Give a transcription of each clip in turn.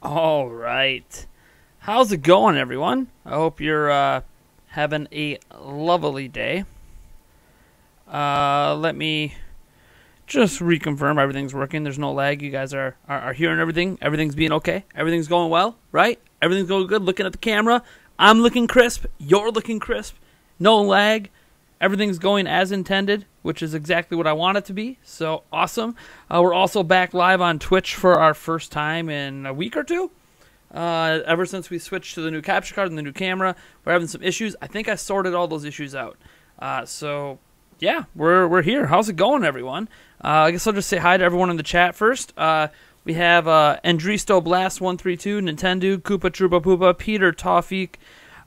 All right. How's it going, everyone? I hope you're having a lovely day. Let me just reconfirm everything's working. There's no lag. You guys are hearing everything. Everything's being okay. Everything's going well, right? Everything's going good. Looking at the camera. I'm looking crisp. You're looking crisp. No lag. Everything's going as intended, which is exactly what I want it to be. So awesome. We're also back live on Twitch for our first time in a week or two. Ever since we switched to the new capture card and the new camera, we're having some issues. I think I sorted all those issues out. So yeah, we're here. How's it going, everyone? I guess I'll just say hi to everyone in the chat first. We have Andristo Blast 132, Nintendo, Koopa Troopa Poopa, Peter Tawfiq.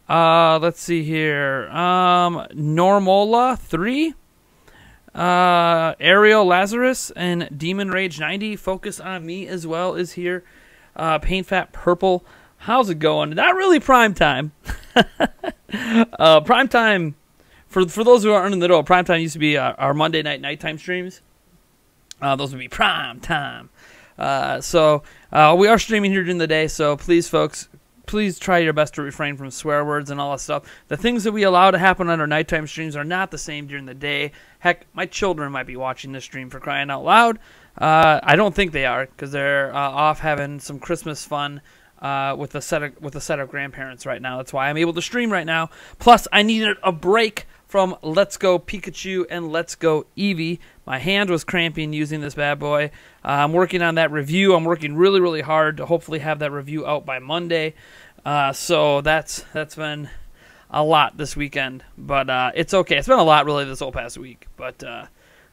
Let's see here. Normola 3, Ariel Lazarus, and Demon Rage 90. Focus on Me as well is here. Paint Fat Purple. How's it going? Not really prime time. Prime time, for those who aren't in the know, prime time used to be our Monday nighttime streams. Those would be prime time. So we are streaming here during the day, so please, folks, please try your best to refrain from swear words and all that stuff. The things that we allow to happen on our nighttime streams are not the same during the day. Heck, my children might be watching this stream, for crying out loud. I don't think they are, because they're off having some Christmas fun with a set of grandparents right now. That's why I'm able to stream right now. Plus, I needed a break from Let's Go Pikachu and Let's Go Eevee. My hand was cramping using this bad boy. I'm working on that review. I'm working really, really hard to hopefully have that review out by Monday. So that's been a lot this weekend, but it's okay. It's been a lot really this whole past week, but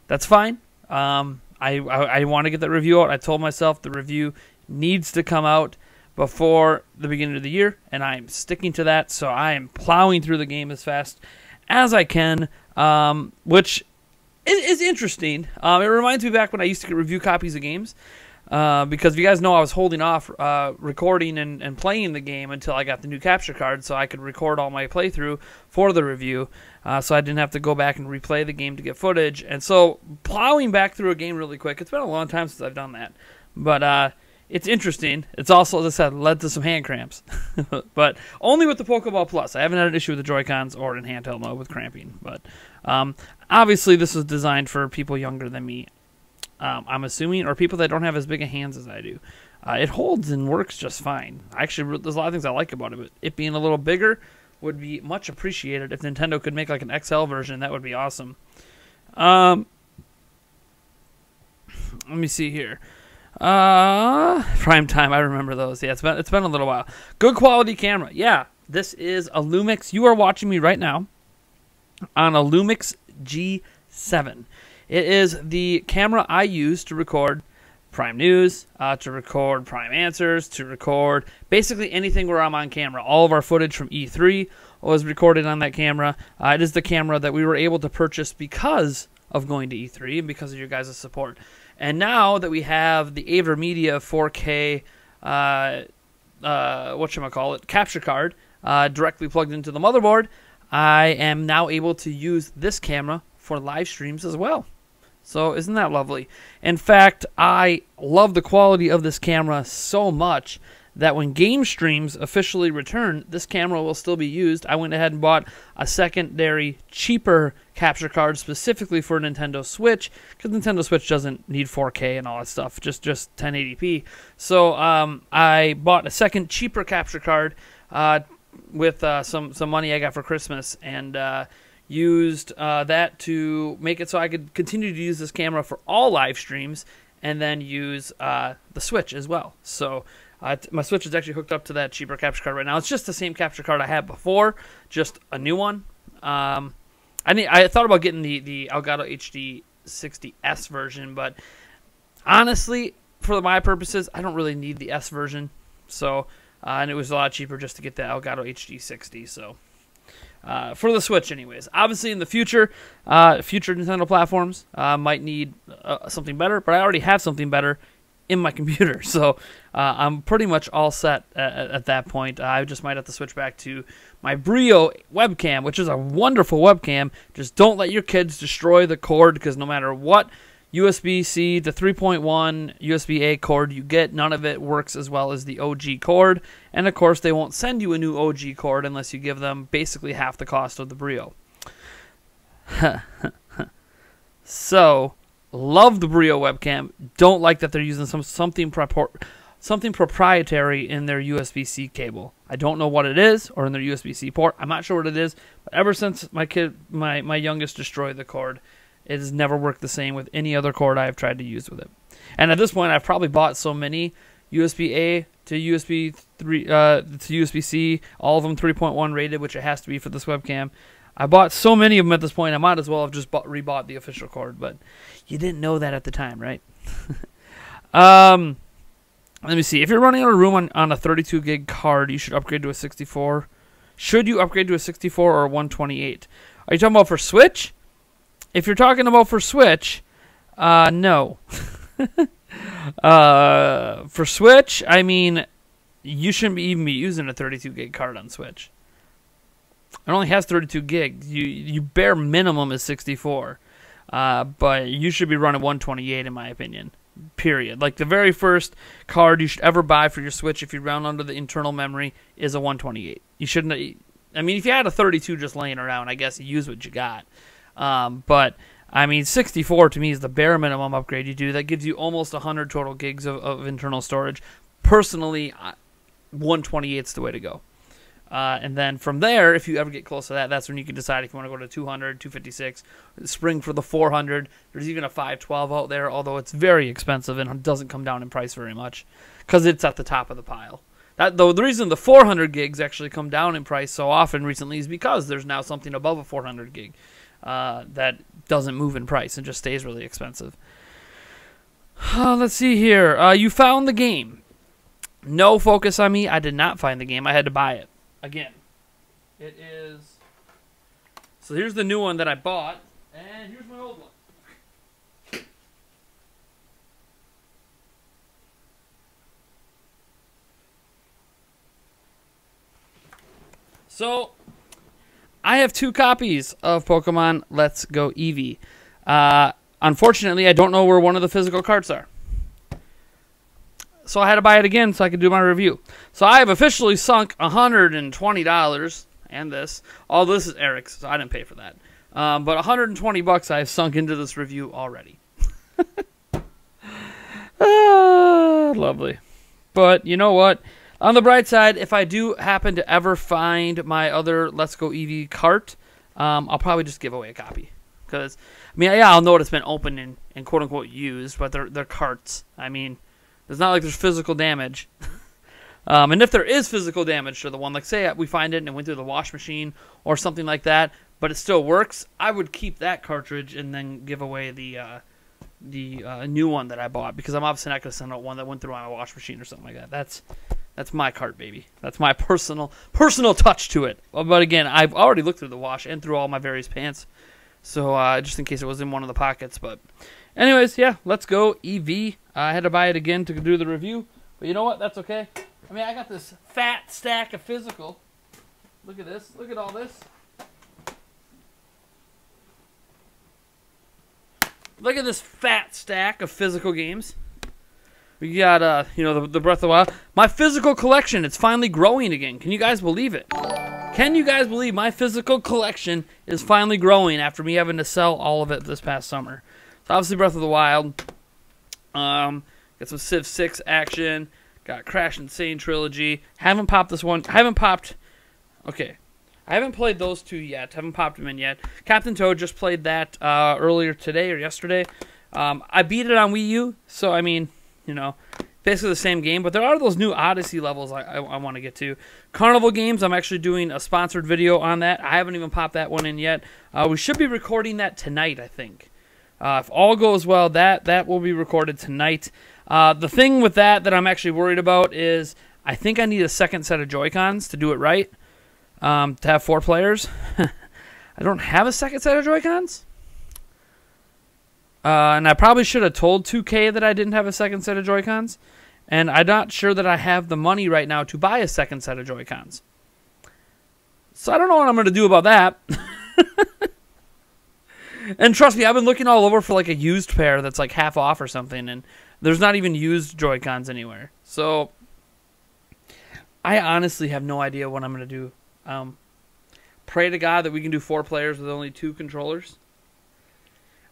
that's fine. I want to get that review out. I told myself the review needs to come out before the beginning of the year, and I'm sticking to that. So I am plowing through the game as fast as I can, which is interesting. It reminds me back when I used to get review copies of games, because if you guys know, I was holding off recording and playing the game until I got the new capture card, so I could record all my playthrough for the review, so I didn't have to go back and replay the game to get footage. And so plowing back through a game really quick, it's been a long time since I've done that, but it's interesting. It's also, as I said, led to some hand cramps. But only with the Pokeball Plus. I haven't had an issue with the Joy-Cons or in handheld mode with cramping. But obviously this was designed for people younger than me, I'm assuming, or people that don't have as big a hands as I do. It holds and works just fine. Actually, there's a lot of things I like about it, but it being a little bigger would be much appreciated. If Nintendo could make like an XL version, that would be awesome. Let me see here. Prime time, I remember those. Yeah, it's been a little while. Good quality camera. Yeah, this is a Lumix. You are watching me right now on a Lumix G7. It is the camera I use to record Prime News, to record Prime Answers, to record basically anything where I'm on camera. All of our footage from E3 was recorded on that camera. It is the camera that we were able to purchase because of going to E3 and because of your guys' support. And now that we have the AverMedia 4K, capture card directly plugged into the motherboard, I am now able to use this camera for live streams as well. So isn't that lovely? In fact, I love the quality of this camera so much that when game streams officially return, this camera will still be used. I went ahead and bought a secondary, cheaper capture card specifically for Nintendo Switch, because Nintendo Switch doesn't need 4K and all that stuff, just 1080p. So I bought a second, cheaper capture card with some money I got for Christmas, and used that to make it so I could continue to use this camera for all live streams, and then use the Switch as well. So my Switch is actually hooked up to that cheaper capture card right now. It's just the same capture card I had before, just a new one. I thought about getting the Elgato HD 60S version, but Honestly, for my purposes, I don't really need the S version. So, and it was a lot cheaper just to get the Elgato HD 60. So, for the Switch, anyways. Obviously, in the future, future Nintendo platforms might need something better, but I already have something better in my computer. So, I'm pretty much all set at that point. I just might have to switch back to my Brio webcam, which is a wonderful webcam. Just don't let your kids destroy the cord, because no matter what USB-C to 3.1 USB-A cord you get, none of it works as well as the OG cord. And of course, they won't send you a new OG cord unless you give them basically half the cost of the Brio. So, love the Brio webcam. Don't like that they're using something proprietary in their USB-C cable. I don't know what it is, or in their USB-C port. I'm not sure what it is, but ever since my youngest destroyed the cord, it has never worked the same with any other cord I have tried to use with it. And at this point, I've probably bought so many USB-A to USB 3 to USB-C, all of them 3.1 rated, which it has to be for this webcam. I bought so many of them at this point, I might as well have just rebought the official cord, but you didn't know that at the time, right? Let me see. If you're running out of room on a 32 gig card, you should upgrade to a 64. Should you upgrade to a 64 or a 128? Are you talking about for Switch? If you're talking about for Switch, no. For Switch, I mean, you shouldn't even be using a 32 gig card on Switch. It only has 32 gigs. You bare minimum is 64. But you should be running 128 in my opinion. Period. Like the very first card you should ever buy for your Switch, if you round under the internal memory, is a 128. You shouldn't. I mean, if you had a 32 just laying around, I guess you use what you got. But I mean, 64 to me is the bare minimum upgrade you do. That gives you almost 100 total gigs of internal storage. Personally, 128 is the way to go. And then from there, if you ever get close to that, that's when you can decide if you want to go to 200, 256, spring for the 400. There's even a 512 out there, although it's very expensive and doesn't come down in price very much because it's at the top of the pile. Though the reason the 400 gigs actually come down in price so often recently is because there's now something above a 400 gig that doesn't move in price and just stays really expensive. Let's see here. You found the game. No focus on me. I did not find the game. I had to buy it. Again, it is... So here's the new one that I bought, and here's my old one. So, I have 2 copies of Pokemon Let's Go Eevee. Unfortunately, I don't know where one of the physical cards are. So I had to buy it again so I could do my review. So I have officially sunk $120, and this. All this is Eric's, so I didn't pay for that. But $120 I have sunk into this review already. Lovely. But you know what? On the bright side, if I do happen to ever find my other Let's Go Eevee cart, I'll probably just give away a copy. Because, I mean, yeah, I'll know it's been opened and quote-unquote used, but they're carts. I mean, it's not like there's physical damage. And if there is physical damage to the one, like say we find it and it went through the wash machine or something like that, but it still works, I would keep that cartridge and then give away the new one that I bought, because I'm obviously not going to send out one that went through on a wash machine or something like that. That's my cart, baby. That's my personal touch to it. But again, I've already looked through the wash and through all my various pants, so just in case it was in one of the pockets. But anyways, yeah, Let's Go Eevee. I had to buy it again to do the review, but you know what? That's okay. I mean, I got this fat stack of physical. Look at this. Look at all this. Look at this fat stack of physical games. We got, you know, the Breath of the Wild. My physical collection, it's finally growing again. Can you guys believe it? Can you guys believe my physical collection is finally growing after me having to sell all of it this past summer? So obviously Breath of the Wild. Got some Civ 6 action. Got Crash Insane Trilogy. Haven't popped this one. I haven't played those 2 yet. Haven't popped them in yet. Captain Toad, just played that earlier today or yesterday. I beat it on Wii U, so I mean, you know, basically the same game. But there are those new Odyssey levels I want to get to. Carnival Games, I'm actually doing a sponsored video on that. I haven't even popped that one in yet. We should be recording that tonight, I think. If all goes well, that will be recorded tonight. The thing with that I'm actually worried about is I think I need a second set of Joy-Cons to do it right, to have 4 players. I don't have a second set of Joy-Cons. And I probably should have told 2K that I didn't have a second set of Joy-Cons. And I'm not sure that I have the money right now to buy a second set of Joy-Cons. So I don't know what I'm going to do about that. And trust me, I've been looking all over for like a used pair that's like half off or something. And there's not even used Joy-Cons anywhere. So I honestly have no idea what I'm going to do. Pray to God that we can do 4 players with only 2 controllers.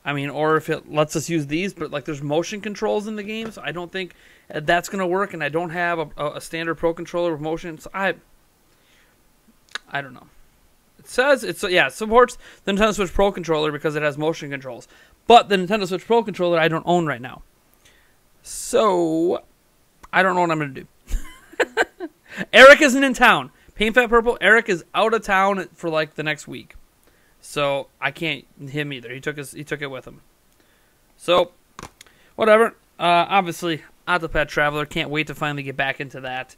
I mean, or if it lets us use these, but like there's motion controls in the game, so I don't think that's going to work, and I don't have a standard Pro controller with motion, so I don't know. It says, it supports the Nintendo Switch Pro controller because it has motion controls, but the Nintendo Switch Pro controller I don't own right now. So, I don't know what I'm going to do. Eric isn't in town. Paint Fat Purple, Eric is out of town for like the next week. So I can't him either. He took it with him. So whatever. Obviously, Octopath Traveler. Can't wait to finally get back into that.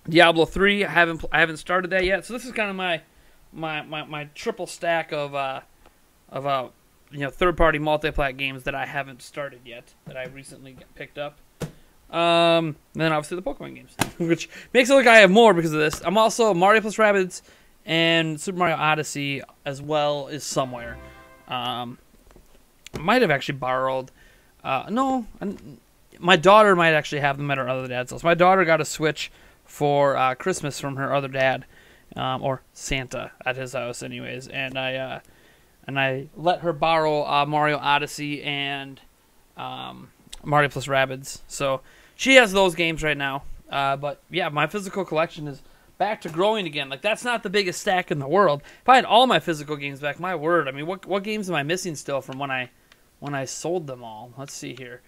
Diablo 3. I haven't started that yet. So this is kind of my triple stack of third-party multi-plat games that I haven't started yet that I recently picked up. And then obviously the Pokemon games, which makes it look like I have more because of this. I'm also Mario plus Rabbids and Super Mario Odyssey as well is somewhere. Might have actually borrowed. No, my daughter might actually have them at her other dad's house. My daughter got a Switch for Christmas from her other dad, or Santa at his house, anyways. And I let her borrow Mario Odyssey and Mario plus Rabbids. So she has those games right now. But yeah, my physical collection is back to growing again. Like, that's not the biggest stack in the world. If I had all my physical games back, my word. I mean, what games am I missing still from when I sold them all? Let's see here.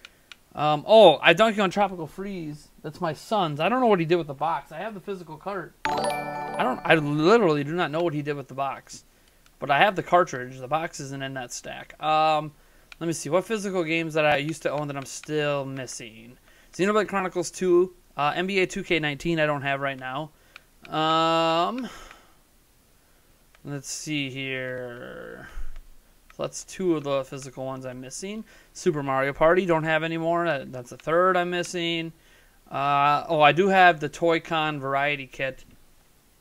I Donkey Kong Tropical Freeze. That's my son's. I don't know what he did with the box. I have the physical cart. I literally do not know what he did with the box. But I have the cartridge. The box isn't in that stack. Let me see. What physical games that I used to own that I'm still missing? Xenoblade Chronicles 2. NBA 2K19 I don't have right now. Let's see here. So that's 2 of the physical ones I'm missing. Super Mario Party, don't have anymore. That's the 3rd I'm missing. I do have the Toy-Con Variety Kit.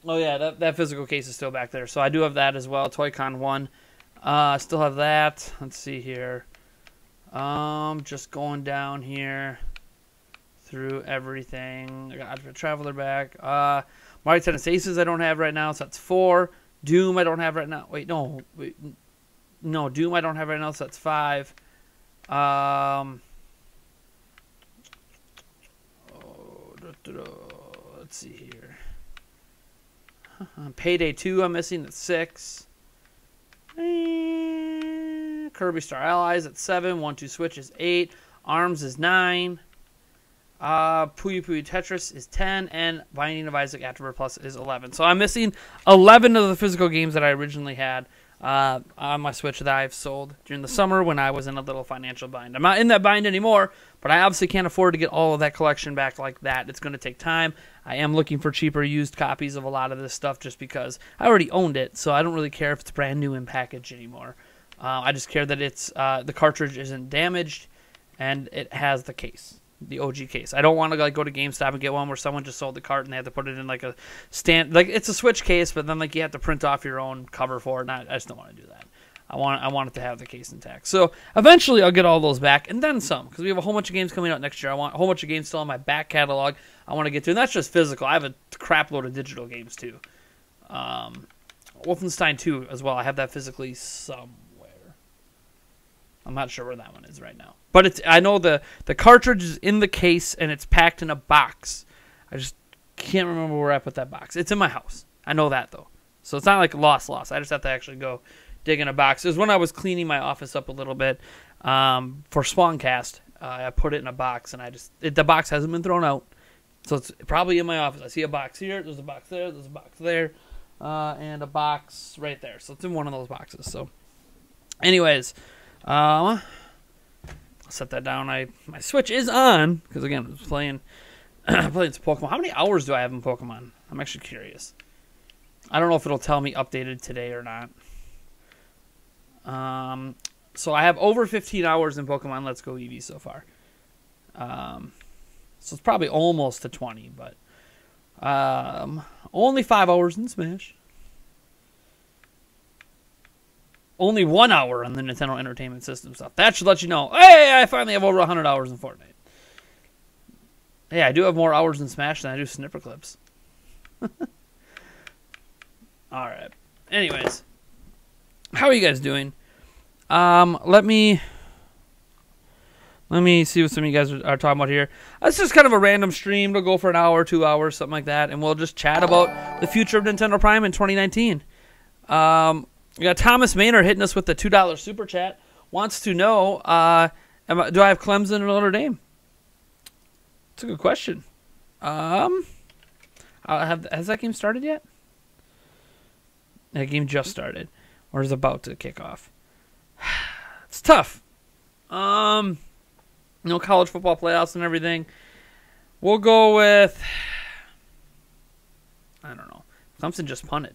Oh yeah, that physical case is still back there. So I do have that as well. Toy-Con 1. Still have that. Let's see here. Just going down here through everything. I got the Traveler back. Mario Tennis Aces I don't have right now, so that's 4. Doom I don't have right now. No, Doom I don't have right now, so that's 5. Let's see here. Payday 2 I'm missing, that's 6. Kirby Star Allies at 7. 1-2 Switch is 8. ARMS is 9. Puyo Puyo Tetris is 10, and Binding of Isaac Afterbirth Plus is 11. So I'm missing 11 of the physical games that I originally had on my Switch that I've sold during the summer when I was in a little financial bind. I'm not in that bind anymore, but I obviously can't afford to get all of that collection back like that. It's going to take time. I am looking for cheaper used copies of a lot of this stuff just because I already owned it, so I don't really care if it's brand new in package anymore. I just care that it's the cartridge isn't damaged and it has the case. The OG case. I don't want to go to GameStop and get one where someone just sold the cart and they have to put it in like a stand. Like, it's a Switch case, but then like you have to print off your own cover for it. And I just don't want to do that. I want it to have the case intact. So eventually I'll get all those back and then some, because we have a whole bunch of games coming out next year. I want a whole bunch of games still in my back catalog. I want to get to, and that's just physical. I have a crap load of digital games too. Wolfenstein 2 as well. I have that physically somewhere. I'm not sure where that one is right now. But I know the cartridge is in the case and it's packed in a box. I just can't remember where I put that box. It's in my house. I know that though. So it's not like lost. I just have to actually go dig in a box. It was when I was cleaning my office up a little bit for Spawncast. I put it in a box and the box hasn't been thrown out. So it's probably in my office. I see a box here. There's a box there. There's a box there. And a box right there. So it's in one of those boxes. So anyways. I'll set that down. My Switch is on because again, I was playing playing some Pokemon. How many hours do I have in Pokemon? I'm actually curious. I don't know if it'll tell me updated today or not. So I have over 15 hours in Pokemon Let's Go Eevee so far. So it's probably almost to 20, but only 5 hours in Smash. Only 1 hour on the Nintendo Entertainment System stuff. That should let you know, hey, I finally have over 100 hours in Fortnite. Hey, I do have more hours in Smash than I do Snipper Clips. Alright. Anyways. How are you guys doing? Let me see what some of you guys are talking about here. It's just kind of a random stream. It'll go for an hour, 2 hours, something like that. And we'll just chat about the future of Nintendo Prime in 2019. We got Thomas Maynard hitting us with the $2 super chat. Wants to know, do I have Clemson or Notre Dame? That's a good question. Has that game started yet? That game just started. Or is about to kick off. It's tough. College football playoffs and everything. We'll go with, I don't know. Clemson just punted.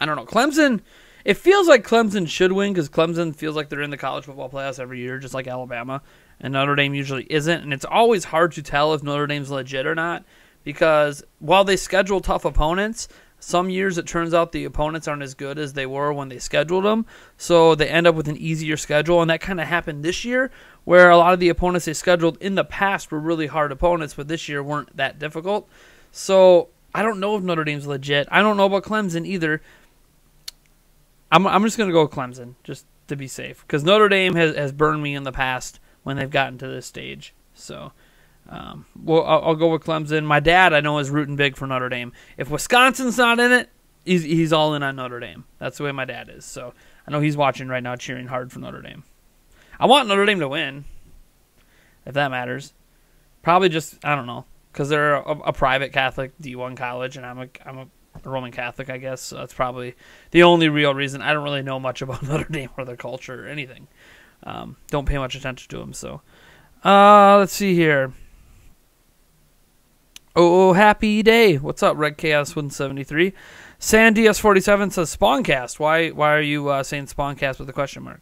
I don't know. Clemson, it feels like Clemson should win because Clemson feels like they're in the college football playoffs every year, just like Alabama. And Notre Dame usually isn't. And it's always hard to tell if Notre Dame's legit or not because while they schedule tough opponents, some years it turns out the opponents aren't as good as they were when they scheduled them. So they end up with an easier schedule. And that kind of happened this year where a lot of the opponents they scheduled in the past were really hard opponents, but this year weren't that difficult. So I don't know if Notre Dame's legit. I don't know about Clemson either. I'm just going to go with Clemson just to be safe because Notre Dame has burned me in the past when they've gotten to this stage. So I'll go with Clemson. My dad, I know, is rooting big for Notre Dame. If Wisconsin's not in it, he's all in on Notre Dame. That's the way my dad is. So I know he's watching right now cheering hard for Notre Dame. I want Notre Dame to win, if that matters. Probably just, I don't know, because they're a private Catholic D1 college, and I'm a Roman Catholic, I guess. So that's probably the only real reason. I don't really know much about Notre Dame or their culture or anything. Don't pay much attention to them. So let's see here. Oh, happy day. What's up, Red Chaos 173? SanDS47 says Spawncast. Why are you saying Spawncast with a question mark?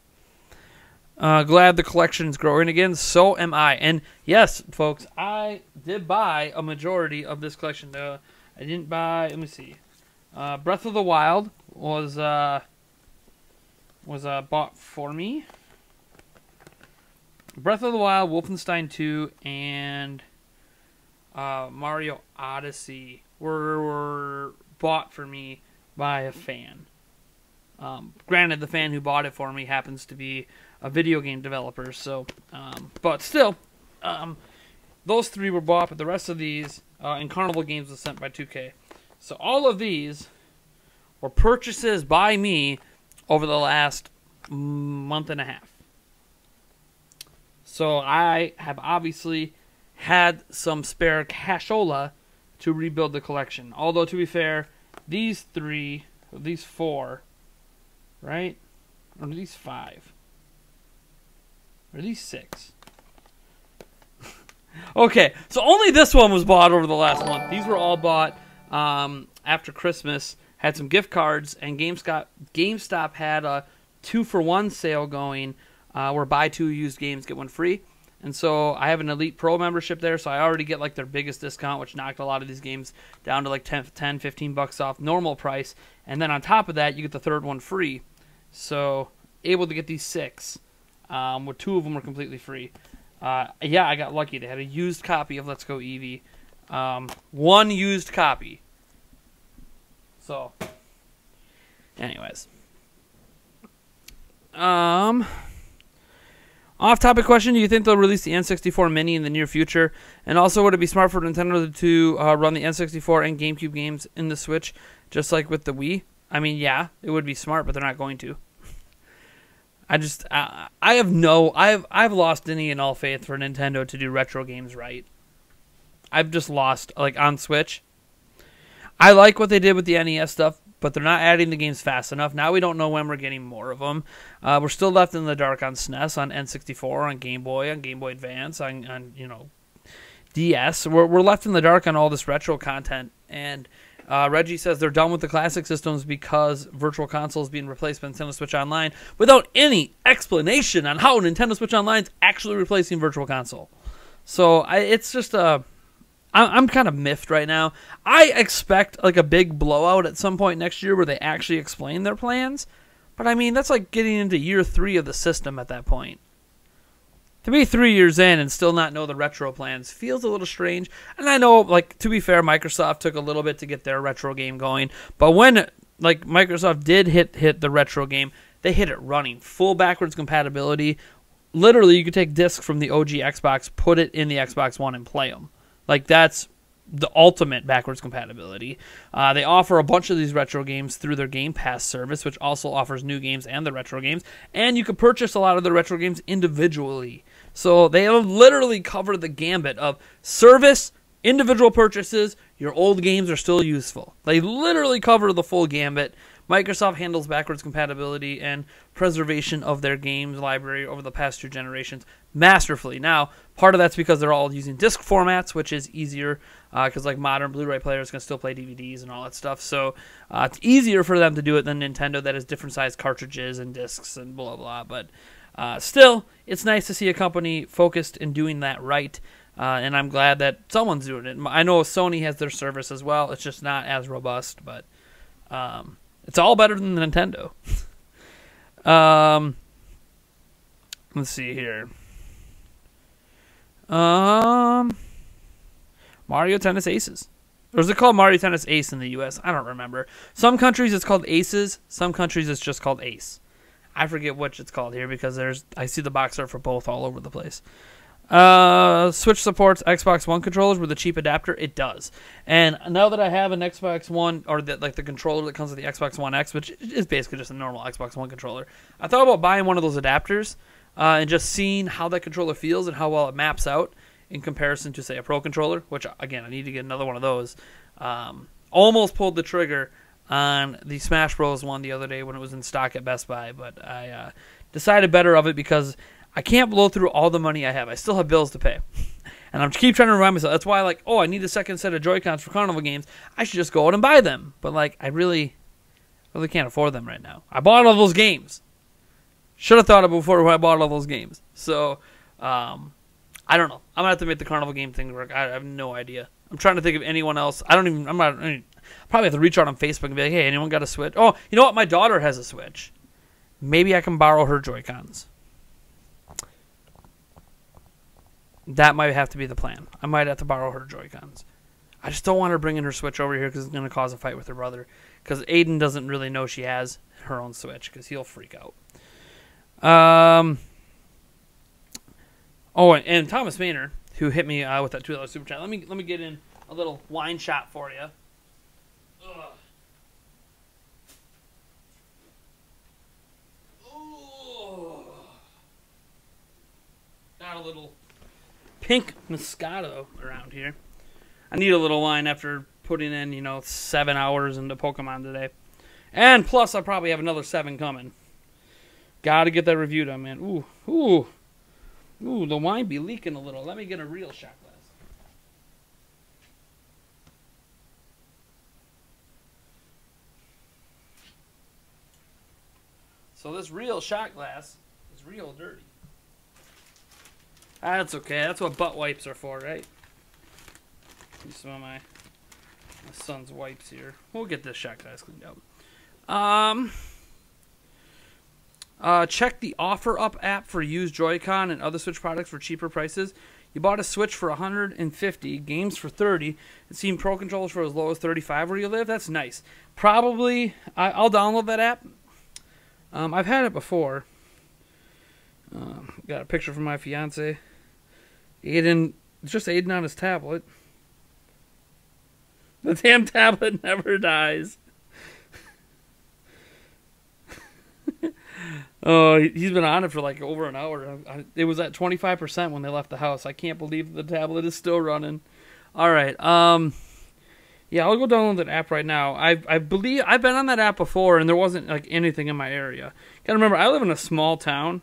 Glad the collection's growing again. So am I. And yes, folks, I did buy a majority of this collection. I didn't buy, let me see. Breath of the Wild was bought for me. Breath of the Wild, Wolfenstein 2, and Mario Odyssey were bought for me by a fan. Granted, the fan who bought it for me happens to be a video game developer, so, but still, those three were bought, but the rest of these, and Carnival Games was sent by 2K. So all of these were purchases by me over the last month and a half. So I have obviously had some spare cashola to rebuild the collection. Although, to be fair, these four, right? Or these five? Or these six? Okay, so only this one was bought over the last month. These were all bought after Christmas. Had some gift cards, and GameStop had a 2-for-1 sale going where buy 2 used games, get 1 free. And so I have an Elite Pro membership there, so I already get like their biggest discount, which knocked a lot of these games down to like 10, 15 bucks off normal price. And then on top of that, you get the third one free. So able to get these 6, with 2 of them were completely free. Yeah, I got lucky. They had a used copy of Let's Go Eevee. 1 used copy. So, anyways. Off-topic question, do you think they'll release the N64 Mini in the near future? And also, would it be smart for Nintendo to run the N64 and GameCube games in the Switch, just like with the Wii? I mean, yeah, it would be smart, but they're not going to. I've lost any and all faith for Nintendo to do retro games right. I've just lost, like, on Switch. I like what they did with the NES stuff. but they're not adding the games fast enough. Now we don't know when we're getting more of them. We're still left in the dark on SNES, on N64, on Game Boy Advance, on DS. We're left in the dark on all this retro content, and Reggie says they're done with the classic systems because Virtual Console is being replaced by Nintendo Switch Online without any explanation on how Nintendo Switch Online is actually replacing Virtual Console. So it's just I'm kind of miffed right now. I expect like a big blowout at some point next year where they actually explain their plans, but I mean that's like getting into year 3 of the system at that point. To be 3 years in and still not know the retro plans feels a little strange. And I know, like, to be fair, Microsoft took a little bit to get their retro game going. But when, like, Microsoft did hit the retro game, they hit it running. Full backwards compatibility. Literally, you could take discs from the OG Xbox, put it in the Xbox One, and play them. Like, that's the ultimate backwards compatibility. They offer a bunch of these retro games through their Game Pass service, which also offers new games and the retro games. And you can purchase a lot of the retro games individually. So they have literally covered the gambit of service, individual purchases, your old games are still useful. They literally cover the full gambit. Microsoft handles backwards compatibility and preservation of their games library over the past 2 generations masterfully. Now, part of that's because they're all using disc formats, which is easier because like modern Blu-ray players can still play DVDs and all that stuff. So it's easier for them to do it than Nintendo that has different size cartridges and discs and blah, blah. But still, it's nice to see a company focused in doing that right. And I'm glad that someone's doing it. I know Sony has their service as well. It's just not as robust, but it's all better than Nintendo. Let's see here. Mario Tennis Aces. Or is it called Mario Tennis Ace in the U.S.? I don't remember. Some countries it's called Aces. Some countries it's just called Ace. I forget which it's called here because I see the box art for both all over the place. Switch supports Xbox One controllers with a cheap adapter. It does. And now that I have an Xbox One, or the controller that comes with the Xbox One X, which is basically just a normal Xbox One controller, I thought about buying one of those adapters and just seeing how that controller feels and how well it maps out in comparison to, say, a Pro controller, which, again, I need to get another one of those. Almost pulled the trigger on the Smash Bros. One the other day when it was in stock at Best Buy, but I decided better of it because I can't blow through all the money I have. I still have bills to pay. And I'm keep trying to remind myself. That's why, I need a second set of Joy-Cons for Carnival games. I should just go out and buy them. But, I really can't afford them right now. I bought all those games. Should have thought of it before I bought all those games. So, I don't know. I'm going to have to make the Carnival game thing work. I have no idea. I'm trying to think of anyone else. I'll probably have to reach out on Facebook and be like, hey, anyone got a Switch? Oh, you know what? My daughter has a Switch. Maybe I can borrow her Joy-Cons. That might have to be the plan. I might have to borrow her Joy-Cons. I just don't want her bringing her Switch over here because it's going to cause a fight with her brother. Because Aiden doesn't really know she has her own Switch because he'll freak out. Oh, and Thomas Maynard, who hit me with that $2 super chat. Let me get in a little wine shot for you. Ugh. Ooh. Got a little pink Moscato around here. I need a little wine after putting in, 7 hours into Pokemon today. And plus, I probably have another 7 coming. Gotta get that review done, man. Ooh, the wine be leaking a little. Let me get a real shot glass. So this real shot glass is real dirty. That's okay. That's what butt wipes are for, right? Some of my son's wipes here. We'll get this shot glass cleaned up. Check the Offer Up app for used Joy-Con and other Switch products for cheaper prices. You bought a Switch for $150, games for $30, and Steam Pro controllers for as low as $35 where you live. That's nice. Probably, I'll download that app. I've had it before. Got a picture from my fiance. Aiden, it's just Aiden on his tablet. The damn tablet never dies. Oh, he's been on it for over an hour. It was at 25% when they left the house. I can't believe the tablet is still running. All right. Yeah, I'll go download that app right now. I believe I've been on that app before, and there wasn't like anything in my area. Gotta remember, I live in a small town,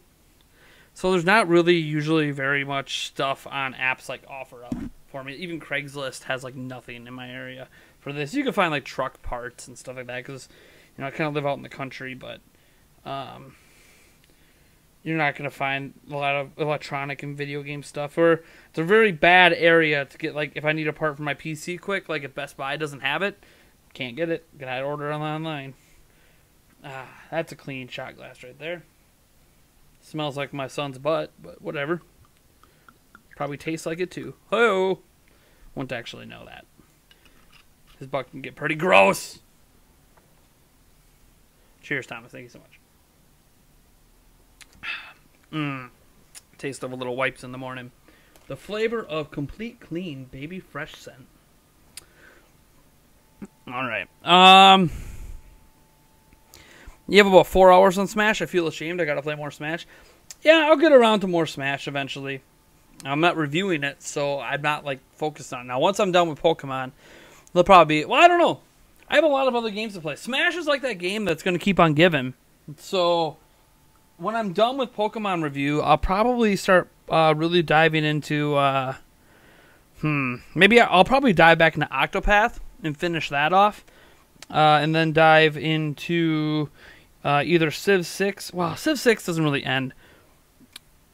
so there's not really usually very much stuff on apps like OfferUp for me. Even Craigslist has like nothing in my area for this. You can find like truck parts and stuff like that because I kind of live out in the country, but you're not going to find a lot of electronic and video game stuff. Or it's a very bad area to get, like, if I need a part for my PC quick, like if Best Buy doesn't have it, can't get it. Gotta order it online. That's a clean shot glass right there. Smells like my son's butt, but whatever. Probably tastes like it too. Ho! Won't actually know that. His butt can get pretty gross. Cheers, Thomas. Thank you so much. Taste of a little wipes in the morning. The flavor of complete clean baby fresh scent. All right. You have about 4 hours on Smash. I feel ashamed. I got to play more Smash. Yeah, I'll get around to more Smash eventually. I'm not reviewing it, so I'm not like focused on it. Now, once I'm done with Pokemon, there'll probably be... Well, I don't know. I have a lot of other games to play. Smash is like that game that's going to keep on giving. So... when I'm done with Pokemon review, I'll probably start really diving into, maybe I'll probably dive back into Octopath and finish that off, and then dive into either Civ 6. Well, Civ 6 doesn't really end.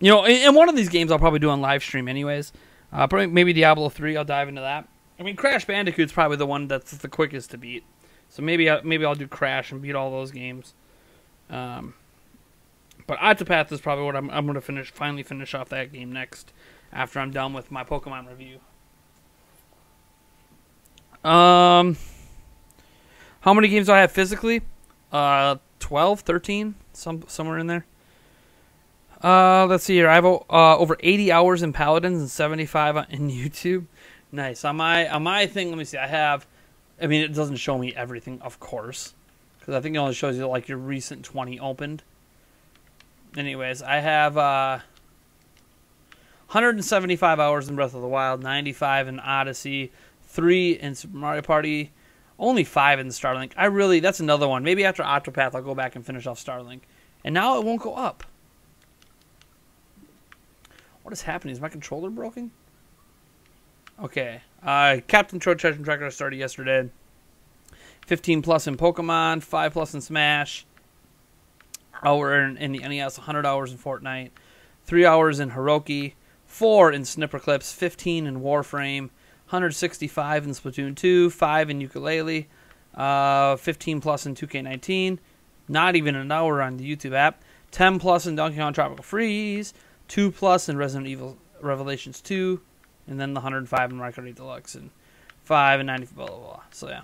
In one of these games I'll probably do on live stream anyways. Probably maybe Diablo 3, I'll dive into that. I mean, Crash Bandicoot's probably the one that's the quickest to beat. So maybe I'll do Crash and beat all those games. But Octopath is probably what I'm going to finally finish off that game next after I'm done with my Pokemon review. How many games do I have physically? 12, 13, somewhere in there. Let's see here. I have over 80 hours in Paladins and 75 in YouTube. Nice. On my thing, let me see. It doesn't show me everything, of course, because I think it only shows you like your recent 20 opened. Anyways, I have 175 hours in Breath of the Wild, 95 in Odyssey, 3 in Super Mario Party, only 5 in Starlink. That's another one. Maybe after Octopath, I'll go back and finish off Starlink. And now it won't go up. What is happening? Is my controller broken? Okay. Captain Toad Treasure Tracker I started yesterday. 15 plus in Pokemon, 5 plus in Smash. Hour in the NES, 100 hours in Fortnite, 3 hours in Hiroki, 4 in Snipper Clips, 15 in Warframe, 165 in Splatoon 2, 5 in Ukulele, 15 plus in 2K19, not even an hour on the YouTube app, 10 plus in Donkey Kong Tropical Freeze, 2 plus in Resident Evil Revelations 2, and then the 105 in Mario Kart Deluxe, and 5 and 90, blah, blah, blah. So, yeah.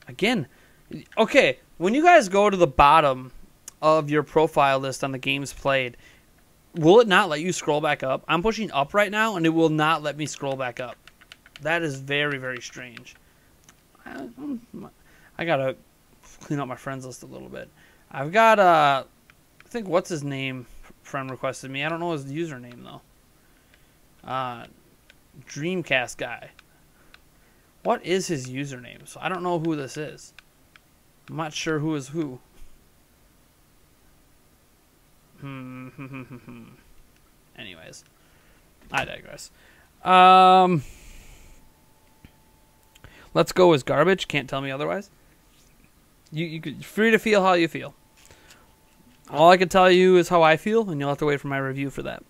Again, okay, when you guys go to the bottom of your profile list on the games played, will it not let you scroll back up? I'm pushing up right now, and it will not let me scroll back up. That is very, very strange. I gotta clean up my friends list a little bit. I've got, I think, what's his name friend requested me. I don't know his username, though. Dreamcast guy. What is his username? So I don't know who this is. I'm not sure who is who. Anyways, I digress. Let's Go is garbage. Can't tell me otherwise. You could free to feel how you feel. All I can tell you is how I feel, and you'll have to wait for my review for that.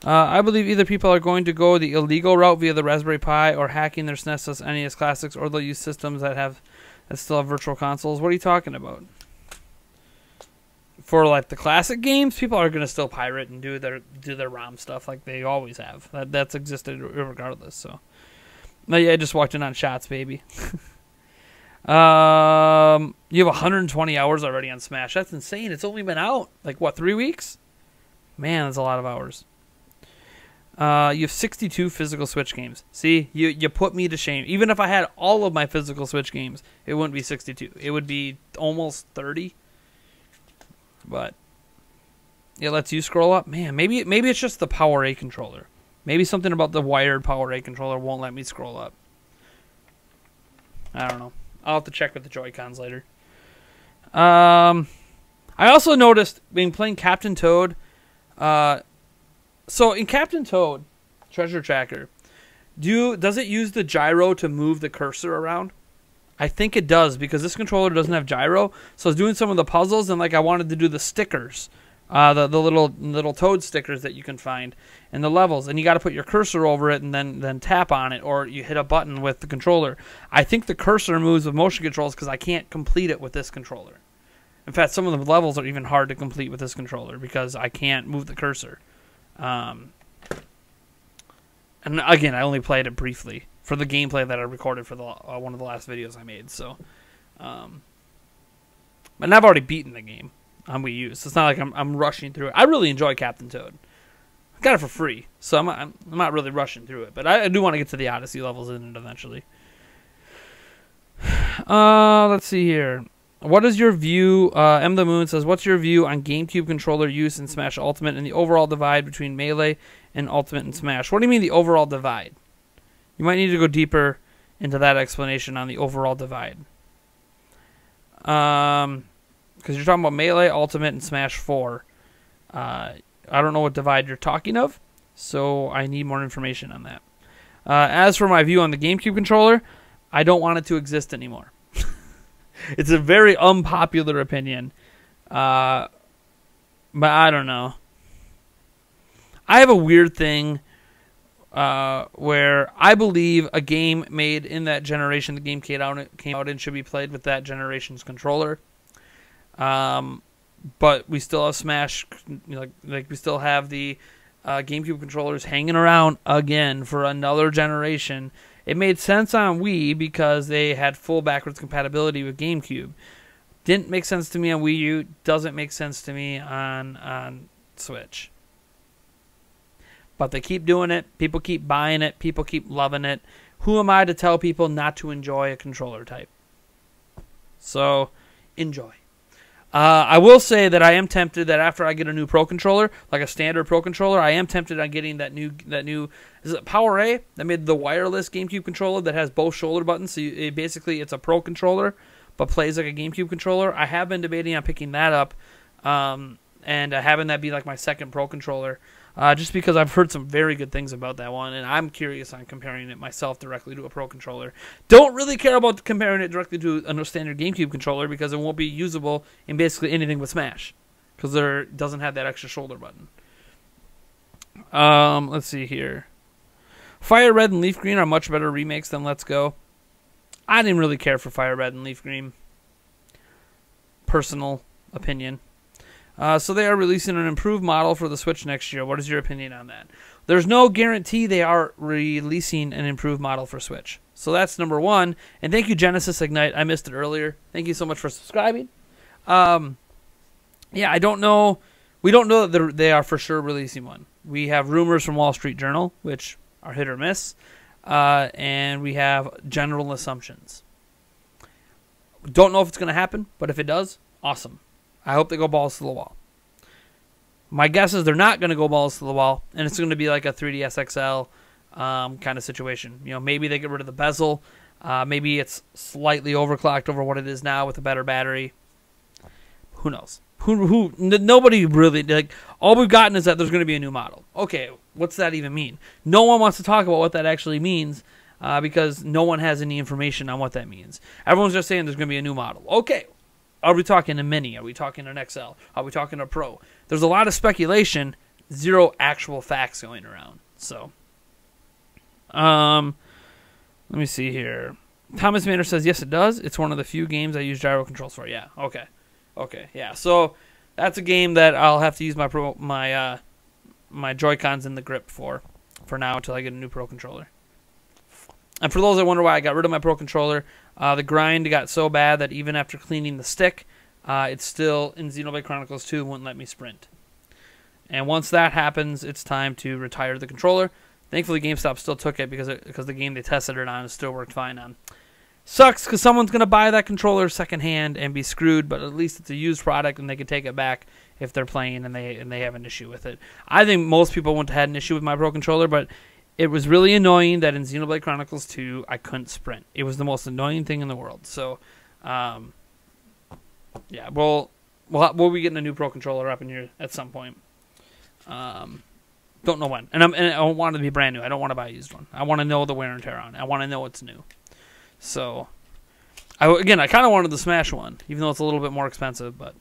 I believe either people are going to go the illegal route via the Raspberry Pi or hacking their SNES, NES Classics, or they'll use systems that still have virtual consoles. What are you talking about? For like the classic games, people are going to still pirate and do their ROM stuff like they always have. That's existed regardless. So, but yeah, I just walked in on shots, baby. You have 120 hours already on Smash. That's insane. It's only been out like what, 3 weeks? Man, that's a lot of hours. You have 62 physical Switch games. See, you put me to shame. Even if I had all of my physical Switch games, it wouldn't be 62. It would be almost 30. But it lets you scroll up. Man, maybe it's just the Power A controller. Maybe something about the wired Power A controller won't let me scroll up. I don't know. I'll have to check with the Joy-Cons later. I also noticed being playing Captain Toad. So in Captain Toad Treasure Tracker, does it use the gyro to move the cursor around? I think it does, because this controller doesn't have gyro. So I was doing some of the puzzles, and like I wanted to do the stickers, the little Toad stickers that you can find in the levels, and you got to put your cursor over it and then tap on it, or you hit a button with the controller. I think the cursor moves with motion controls because I can't complete it with this controller. In fact, some of the levels are even hard to complete with this controller because I can't move the cursor. And again, I only played it briefly for the gameplay that I recorded for the one of the last videos I made. So, and I've already beaten the game on Wii U, so it's not like I'm rushing through it. I really enjoy Captain Toad. I got it for free, so I'm not really rushing through it. But I do want to get to the Odyssey levels in it eventually. Let's see here. What is your view? M. the Moon says, what's your view on GameCube controller use in Smash Ultimate and the overall divide between Melee and Ultimate and Smash? What do you mean the overall divide? You might need to go deeper into that explanation on the overall divide. Because you're talking about Melee, Ultimate, and Smash 4. I don't know what divide you're talking of, so I need more information on that. As for my view on the GameCube controller, I don't want it to exist anymore. It's a very unpopular opinion, but I don't know. I have a weird thing where I believe a game made in that generation, the game came out and should be played with that generation's controller. But we still have Smash, like we still have the GameCube controllers hanging around again for another generation. It made sense on Wii because they had full backwards compatibility with GameCube. Didn't make sense to me on Wii U. Doesn't make sense to me on Switch. But they keep doing it. People keep buying it. People keep loving it. Who am I to tell people not to enjoy a controller type? So, enjoy. I will say that I am tempted that after I get a new Pro Controller, like a standard Pro Controller, I am tempted on getting that new is it Power A that made the wireless GameCube controller that has both shoulder buttons. So it's a Pro Controller, but plays like a GameCube controller. I have been debating on picking that up, and having that be like my second Pro Controller, just because I've heard some very good things about that one, and I'm curious on comparing it myself directly to a Pro Controller. Don't really care about comparing it directly to a standard GameCube controller because it won't be usable in basically anything but Smash, because it doesn't have that extra shoulder button. Let's see here. Fire Red and Leaf Green are much better remakes than Let's Go. I didn't really care for Fire Red and Leaf Green. Personal opinion. So they are releasing an improved model for the Switch next year. What is your opinion on that? There's no guarantee they are releasing an improved model for Switch. So that's number one. And thank you, Genesis Ignite. I missed it earlier. Thank you so much for subscribing. Yeah, I don't know. We don't know that they are for sure releasing one. We have rumors from Wall Street Journal, which are hit or miss. And we have general assumptions. Don't know if it's going to happen, but if it does, awesome. I hope they go balls to the wall. My guess is they're not going to go balls to the wall, and it's going to be like a 3DS XL kind of situation. Maybe they get rid of the bezel. Maybe it's slightly overclocked over what it is now with a better battery. Who knows? Nobody really, like, all we've gotten is that there's going to be a new model. Okay, what's that even mean? No one wants to talk about what that actually means because no one has any information on what that means. Everyone's just saying there's going to be a new model. Okay. Are we talking a Mini? Are we talking an XL? Are we talking a Pro? There's a lot of speculation, zero actual facts going around. So, let me see here. Thomas Maynard says, yes, it does. It's one of the few games I use gyro controls for. Yeah, okay. Okay, yeah. So, that's a game that I'll have to use my Joy-Cons in the grip for now until I get a new Pro Controller. And for those that wonder why I got rid of my Pro Controller, the grind got so bad that even after cleaning the stick, it's still, in Xenoblade Chronicles 2, wouldn't let me sprint. And once that happens, it's time to retire the controller. Thankfully, GameStop still took it because the game they tested it on still worked fine on. Sucks because someone's going to buy that controller secondhand and be screwed, but at least it's a used product and they can take it back if they're playing and they have an issue with it. I think most people wouldn't have had an issue with my Pro Controller, but it was really annoying that in Xenoblade Chronicles 2 I couldn't sprint. It was the most annoying thing in the world. So, yeah, we'll be getting a new Pro Controller up in here at some point. Don't know when. And I want it to be brand new. I don't want to buy a used one. I want to know the wear and tear on it. I want to know it's new. So, I kind of wanted the Smash one, even though it's a little bit more expensive, but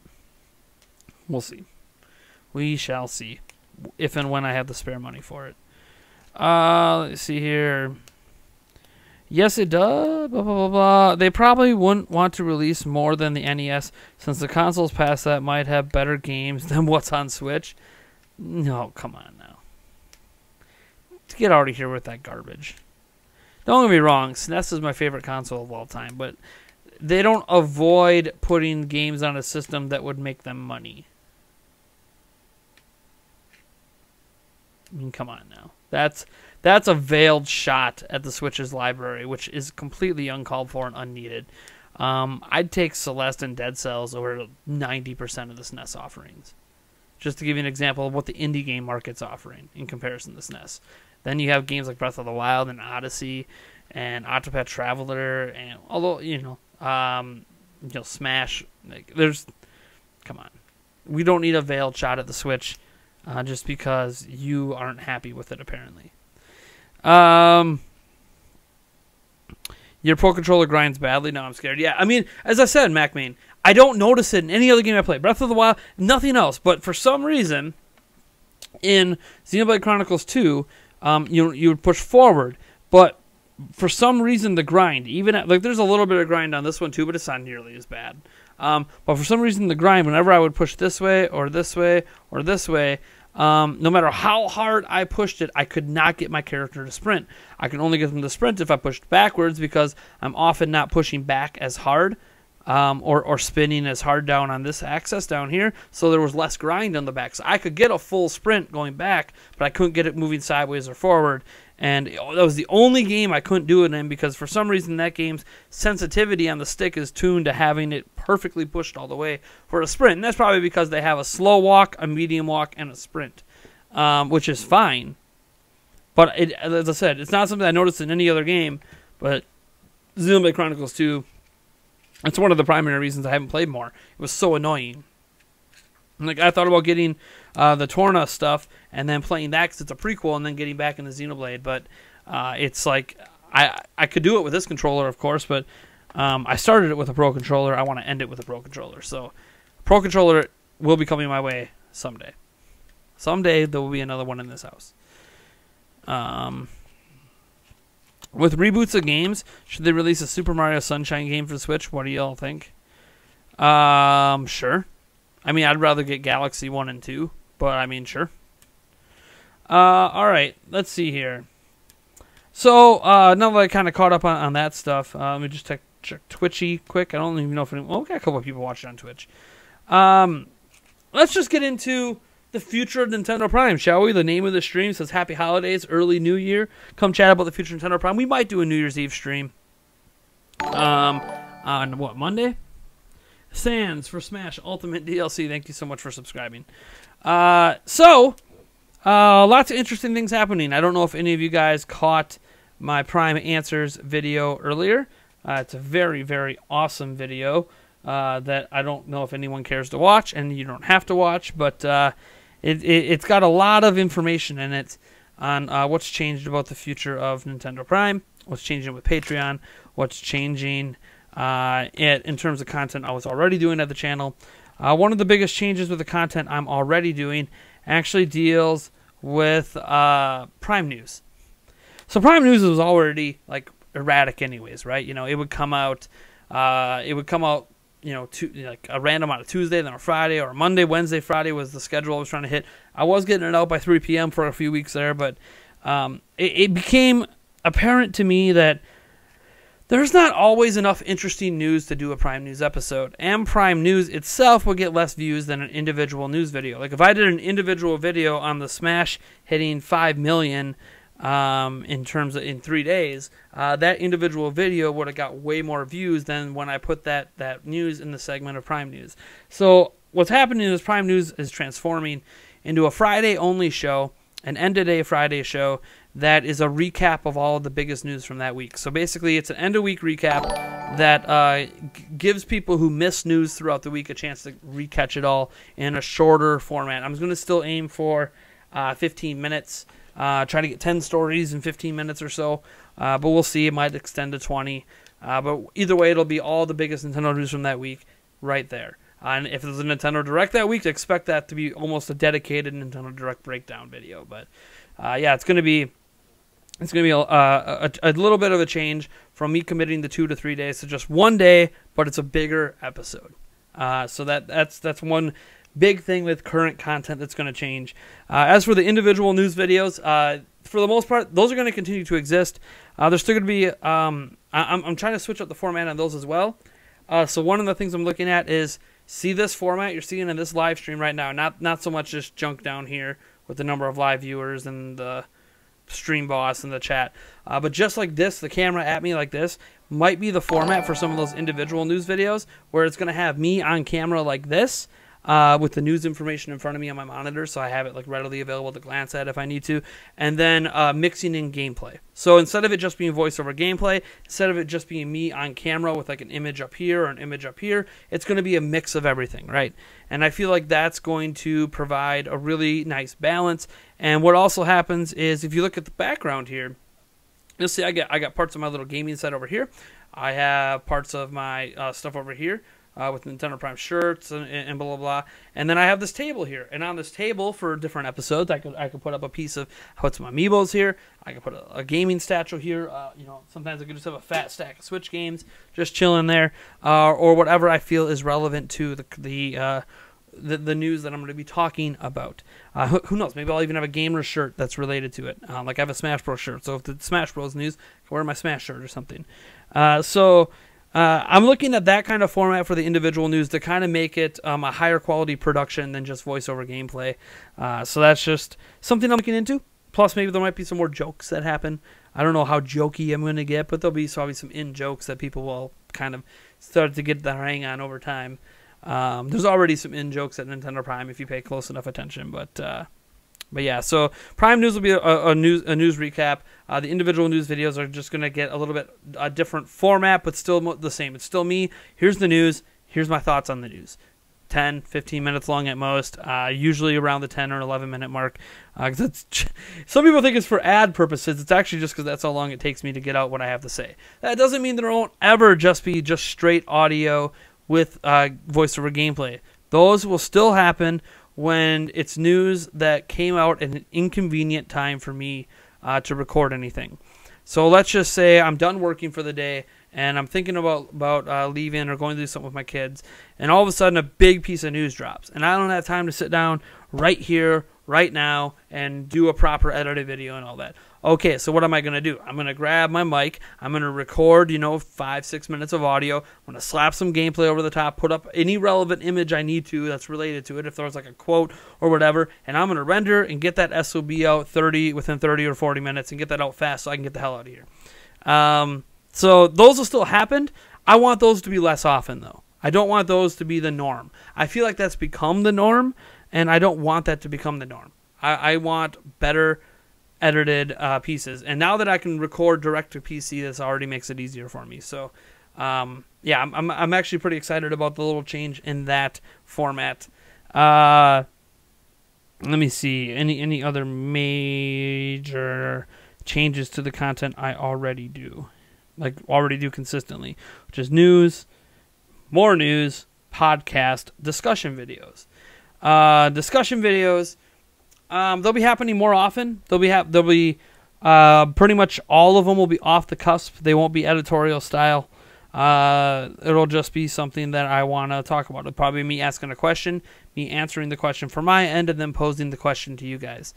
we'll see. We shall see if and when I have the spare money for it. Let's see here. Yes, it does. Blah, blah, blah, blah. They probably wouldn't want to release more than the NES, since the consoles past that might have better games than what's on Switch. No, come on now. Get out of here with that garbage. Don't get me wrong, SNES is my favorite console of all time, but they don't avoid putting games on a system that would make them money. I mean, come on now. That's a veiled shot at the Switch's library, which is completely uncalled for and unneeded. I'd take Celeste and Dead Cells over 90% of the SNES offerings. Just to give you an example of what the indie game market's offering in comparison to SNES. Then you have games like Breath of the Wild and Odyssey and Octopath Traveler, and although Smash, like, come on, we don't need a veiled shot at the Switch just because you aren't happy with it apparently. Your Pro Controller grinds badly. No, I'm scared. Yeah, I mean, as I said, MacMain, I don't notice it in any other game I play. Breath of the Wild, nothing else. But for some reason, in Xenoblade Chronicles 2, you would push forward, but for some reason the grind, there's a little bit of grind on this one too, but it's not nearly as bad. But for some reason the grind, whenever I would push this way or this way or this way, no matter how hard I pushed it, I could not get my character to sprint. I can only get them to sprint if I pushed backwards, because I'm often not pushing back as hard. Or spinning as hard down on this axis down here, so there was less grind on the back. So I could get a full sprint going back, but I couldn't get it moving sideways or forward. And that was the only game I couldn't do it in, because for some reason that game's sensitivity on the stick is tuned to having it perfectly pushed all the way for a sprint. And that's probably because they have a slow walk, a medium walk, and a sprint, which is fine. But as I said, it's not something I noticed in any other game, but Xenoblade Chronicles 2... It's one of the primary reasons I haven't played more. It was so annoying. Like, I thought about getting the Torna stuff and then playing that because it's a prequel, and then getting back into Xenoblade. But it's like, I could do it with this controller, of course, but I started it with a Pro Controller. I want to end it with a Pro Controller. So, Pro Controller will be coming my way someday. Someday there will be another one in this house. With reboots of games, should they release a Super Mario Sunshine game for the Switch? What do y'all think? Sure. I mean, I'd rather get Galaxy 1 and 2, but I mean, sure. Alright, let's see here. So, now that I kind of caught up on that stuff, let me just check Twitchy quick. I don't even know if anyone... Well, we got a couple of people watching on Twitch. Let's just get into the future of Nintendo Prime, shall we? The name of the stream says Happy Holidays, Early New Year. Come chat about the future of Nintendo Prime. We might do a New Year's Eve stream. On what, Monday? Sans for Smash Ultimate DLC. Thank you so much for subscribing. Lots of interesting things happening. I don't know if any of you guys caught my Prime Answers video earlier. It's a very, very awesome video that I don't know if anyone cares to watch, and you don't have to watch, but it's got a lot of information in it on what's changed about the future of Nintendo Prime, what's changing with Patreon, what's changing in terms of content I was already doing at the channel. One of the biggest changes with the content I'm already doing actually deals with Prime News. So Prime News was already like erratic anyways, right? You know, it would come out you know, like a random on a Tuesday, then a Friday, or a Monday, Wednesday, Friday was the schedule I was trying to hit. I was getting it out by 3 p.m. for a few weeks there, but it became apparent to me that there's not always enough interesting news to do a Prime News episode, and Prime News itself will get less views than an individual news video. Like, if I did an individual video on the Smash hitting 5 million in 3 days, that individual video would have got way more views than when I put that news in the segment of Prime News. So what's happening is Prime News is transforming into a Friday only show, an end of day Friday show that is a recap of all of the biggest news from that week. So basically, it's an end-of-week recap that gives people who miss news throughout the week a chance to recatch it all in a shorter format. I'm going to still aim for 15 minutes, try to get 10 stories in 15 minutes or so, but we'll see. It might extend to 20. But either way, it'll be all the biggest Nintendo news from that week right there. And if there's a Nintendo Direct that week, expect that to be almost a dedicated Nintendo Direct breakdown video. But yeah, it's going to be a little bit of a change from me committing the 2 to 3 days to just 1 day, but it's a bigger episode. So that's one big thing with current content that's going to change. As for the individual news videos, for the most part, those are going to continue to exist. There's still going to be. I'm trying to switch up the format on those as well. So one of the things I'm looking at is see this format you're seeing in this live stream right now. Not so much just junk down here with the number of live viewers and the stream boss and the chat, but just like this, the camera at me like this might be the format for some of those individual news videos where it's going to have me on camera like this. With the news information in front of me on my monitor, so I have it like readily available to glance at if I need to, and then mixing in gameplay. So instead of it just being voiceover gameplay, instead of it just being me on camera with like an image up here or an image up here, it's going to be a mix of everything, right? And I feel like that's going to provide a really nice balance. And what also happens is if you look at the background here, you'll see I got parts of my little gaming set over here. I have parts of my stuff over here. With Nintendo Prime shirts and blah, blah, blah. And then I have this table here. And on this table for different episodes, I could put up a piece of, I put some amiibos here. I could put a gaming statue here. Sometimes I could just have a fat stack of Switch games just chilling there. Or whatever I feel is relevant to the news that I'm going to be talking about. Who knows? Maybe I'll even have a gamer shirt that's related to it. Like I have a Smash Bros. Shirt. So if the Smash Bros. News, I can wear my Smash shirt or something. I'm looking at that kind of format for the individual news to kind of make it a higher quality production than just voiceover gameplay. So that's just something I'm looking into. Plus, maybe there might be some more jokes that happen. I don't know how jokey I'm going to get, but there'll be probably some in-jokes that people will kind of start to get the hang on over time. There's already some in-jokes at Nintendo Prime if you pay close enough attention, but yeah, so Prime News will be a news recap. The individual news videos are just going to get a little bit a different format, but still the same. It's still me. Here's the news. Here's my thoughts on the news. 10, 15 minutes long at most, usually around the 10 or 11-minute mark. Some people think it's for ad purposes. It's actually just because that's how long it takes me to get out what I have to say. That doesn't mean there won't ever just be just straight audio with voiceover gameplay. Those will still happen when it's news that came out at an inconvenient time for me to record anything. So let's just say I'm done working for the day and I'm thinking about leaving or going to do something with my kids, and all of a sudden a big piece of news drops, and I don't have time to sit down right here, right now, and do a proper edited video and all that. Okay, so what am I going to do? I'm going to grab my mic. I'm going to record, 5-6 minutes of audio. I'm going to slap some gameplay over the top, put up any relevant image I need to that's related to it, if there was like a quote or whatever, and I'm going to render and get that SOB out within 30 or 40 minutes and get that out fast so I can get the hell out of here. So those will still happen. I want those to be less often, though. I don't want those to be the norm. I feel like that's become the norm, and I don't want that to become the norm. I want better edited pieces, and now that I can record direct to PC, this already makes it easier for me. So yeah, I'm actually pretty excited about the little change in that format. Let me see any other major changes to the content I already do consistently, which is news, more news, podcast, discussion videos. They'll be happening more often. They'll be pretty much all of them will be off the cusp. They won't be editorial style. It'll just be something that I want to talk about. It'll probably be me asking a question, me answering the question from my end, and then posing the question to you guys.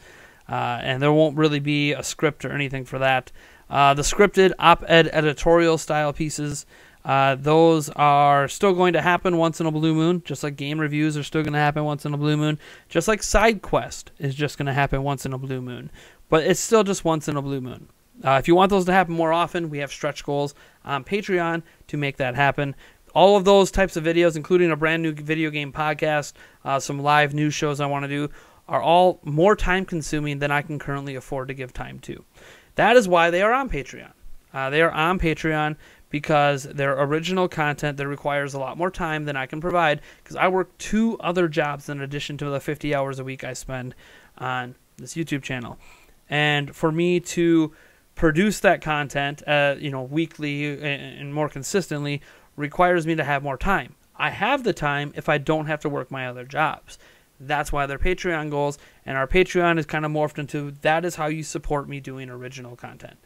And there won't really be a script or anything for that. The scripted op-ed editorial style pieces, those are still going to happen once in a blue moon, just like game reviews are still going to happen once in a blue moon, just like side quest is just going to happen once in a blue moon, but it's still just once in a blue moon. If you want those to happen more often, we have stretch goals on Patreon to make that happen. All of those types of videos, including a brand new video game podcast, some live news shows I want to do, are all more time consuming than I can currently afford to give time to. That is why they are on Patreon. They are on Patreon because their original content that requires a lot more time than I can provide, because I work 2 other jobs in addition to the 50 hours a week I spend on this YouTube channel. And for me to produce that content, weekly and more consistently, requires me to have more time. I have the time if I don't have to work my other jobs. That's why they're Patreon goals, and our Patreon is kind of morphed into that is how you support me doing original content.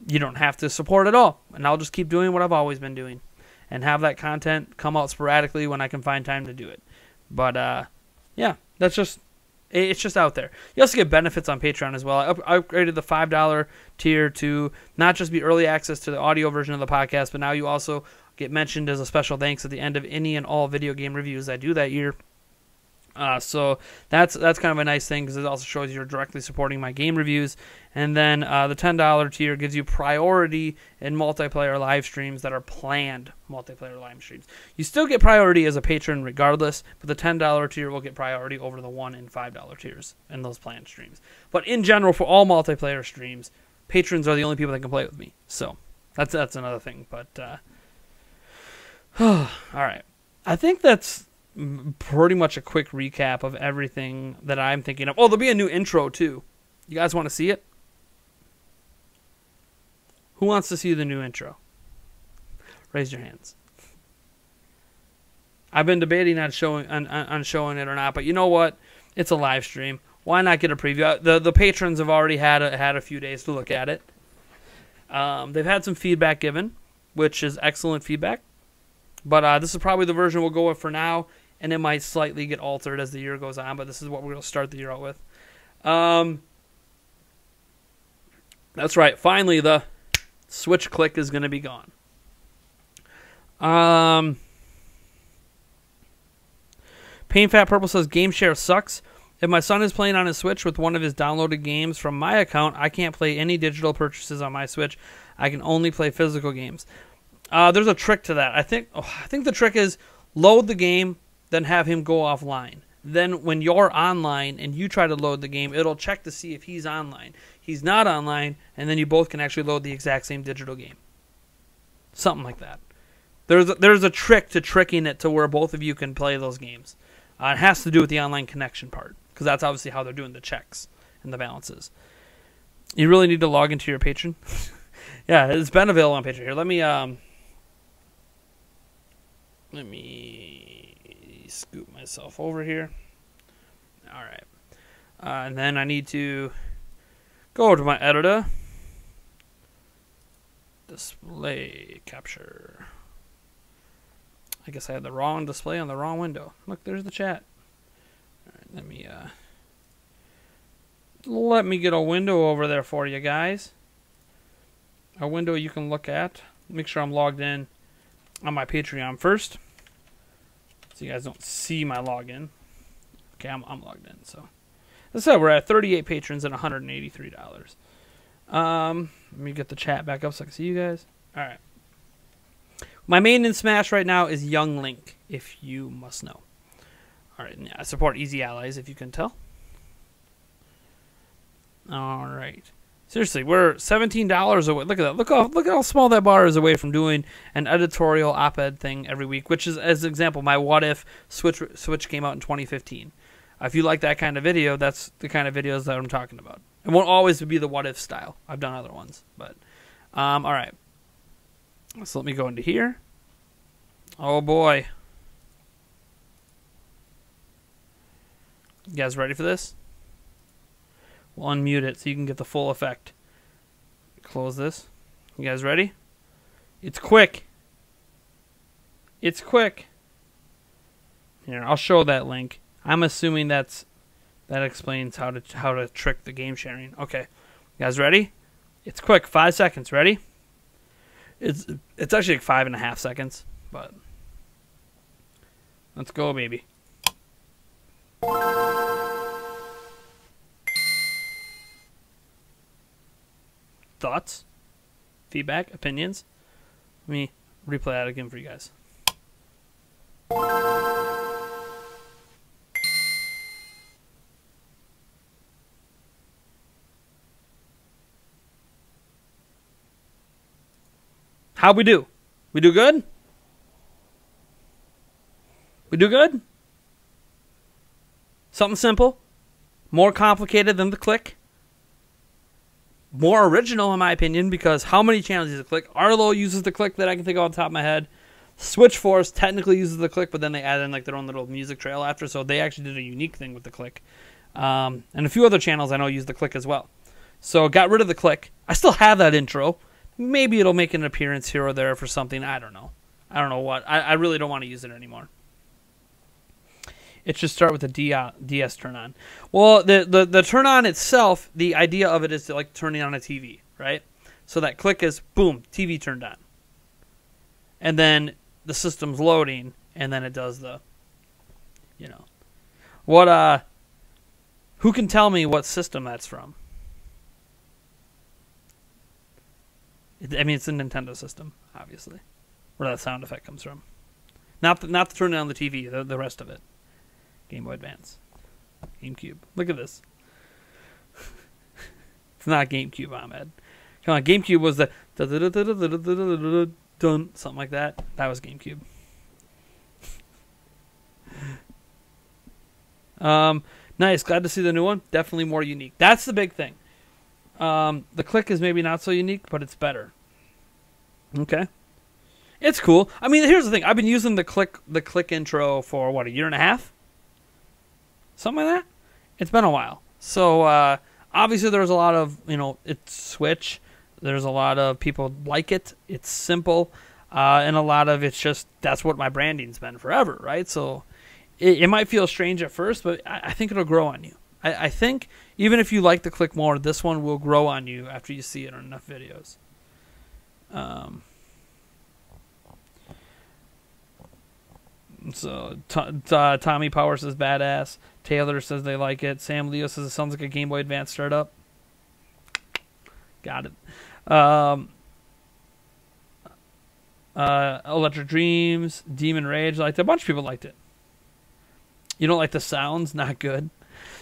You don't have to support at all, and I'll just keep doing what I've always been doing and have that content come out sporadically when I can find time to do it. But, yeah, it's just out there. You also get benefits on Patreon as well. I upgraded the $5 tier to not just be early access to the audio version of the podcast, but now you also get mentioned as a special thanks at the end of any and all video game reviews I do that year. So that's kind of a nice thing because it also shows you're directly supporting my game reviews. And then the $10 tier gives you priority in multiplayer live streams that are planned multiplayer live streams. You still get priority as a patron regardless, but the $10 tier will get priority over the $1 and $5 tiers in those planned streams. But in general, for all multiplayer streams, patrons are the only people that can play with me. So that's another thing. But all right, I think that's pretty much a quick recap of everything that I'm thinking of. Oh, there'll be a new intro too. You guys want to see it? Who wants to see the new intro? Raise your hands. I've been debating on showing it or not, but you know what? It's a live stream. Why not get a preview? The patrons have already had a few days to look at it. They've had some feedback given, which is excellent feedback. But this is probably the version we'll go with for now, and it might slightly get altered as the year goes on, but this is what we're going to start the year out with. That's right. Finally, the Switch click is going to be gone. Pain Fat Purple says, Game Share sucks. If my son is playing on his Switch with one of his downloaded games from my account, I can't play any digital purchases on my Switch. I can only play physical games. There's a trick to that. I think the trick is load the game, then have him go offline. Then when you're online and you try to load the game, it'll check to see if he's online. He's not online, and then you both can actually load the exact same digital game. Something like that. There's a trick to tricking it to where both of you can play those games. It has to do with the online connection part, because that's obviously how they're doing the checks and the balances. You really need to log into your Patreon. Yeah, it's been available on Patreon. Here, let me scoop myself over here. All right. And then I need to go to my editor. Display capture. I guess I had the wrong display on the wrong window. Look, there's the chat. All right, let me get a window over there for you guys. A window you can look at. Make sure I'm logged in on my Patreon first, so you guys don't see my login. Okay, I'm logged in. So, as I said, we're at 38 patrons and $183. Let me get the chat back up so I can see you guys. All right. My main in Smash right now is Young Link, if you must know. All right, I support Easy Allies, if you can tell. All right. Seriously, we're $17 away. Look at that. Look at how small that bar is away from doing an editorial op-ed thing every week, which is, as an example, my What If Switch came out in 2015. If you like that kind of video, that's the kind of videos that I'm talking about. It won't always be the What If style. I've done other ones, but all right. So let me go into here. Oh boy. You guys ready for this? We'll unmute it so you can get the full effect. Close this. You guys ready? It's quick. It's quick. Here, I'll show that link. I'm assuming that explains how to trick the game sharing. Okay. You guys ready? It's quick. 5 seconds. Ready? It's actually like 5.5 seconds, but let's go, baby. Thoughts? Feedback? Opinions? Let me replay that again for you guys. How'd we do? We do good? We do good? Something simple. More complicated than the click. More original, in my opinion, because how many channels use the click? Arlo uses the click that I can think of off the top of my head. Switchforce technically uses the click, but then they add in like their own little music trail after, so they actually did a unique thing with the click. And a few other channels I know use the click as well. So got rid of the click. I still have that intro. Maybe it'll make an appearance here or there for something. I don't know. I don't know what. I really don't want to use it anymore. It should start with the DS turn on. Well, the turn on itself, the idea of it is like turning on a TV, right? So that click is, boom, TV turned on. And then the system's loading, and then it does the, you know. What, who can tell me what system that's from? I mean, it's a Nintendo system, obviously, where that sound effect comes from. Not the turning on the TV, the rest of it. Game Boy Advance. GameCube. Look at this. It's not GameCube, Ahmed. Come on, GameCube was the dun, something like that. That was GameCube. Nice. Glad to see the new one. Definitely more unique. That's the big thing. The click is maybe not so unique, but it's better. Okay. It's cool. I mean, here's the thing. I've been using the click intro for, what, a year and a half? Something like that? It's been a while. So, obviously there's a lot of, it's Switch. There's a lot of people like it. It's simple. And a lot of it's just, that's what my branding's been forever, right? So, it might feel strange at first, but I think it'll grow on you. I think even if you like the click more, this one will grow on you after you see it on enough videos. So Tommy Power says badass. Taylor says they like it. Sam Leo says it sounds like a Game Boy Advance startup. Got it. Electric Dreams, Demon Rage liked it. A bunch of people liked it. You don't like the sounds? Not good.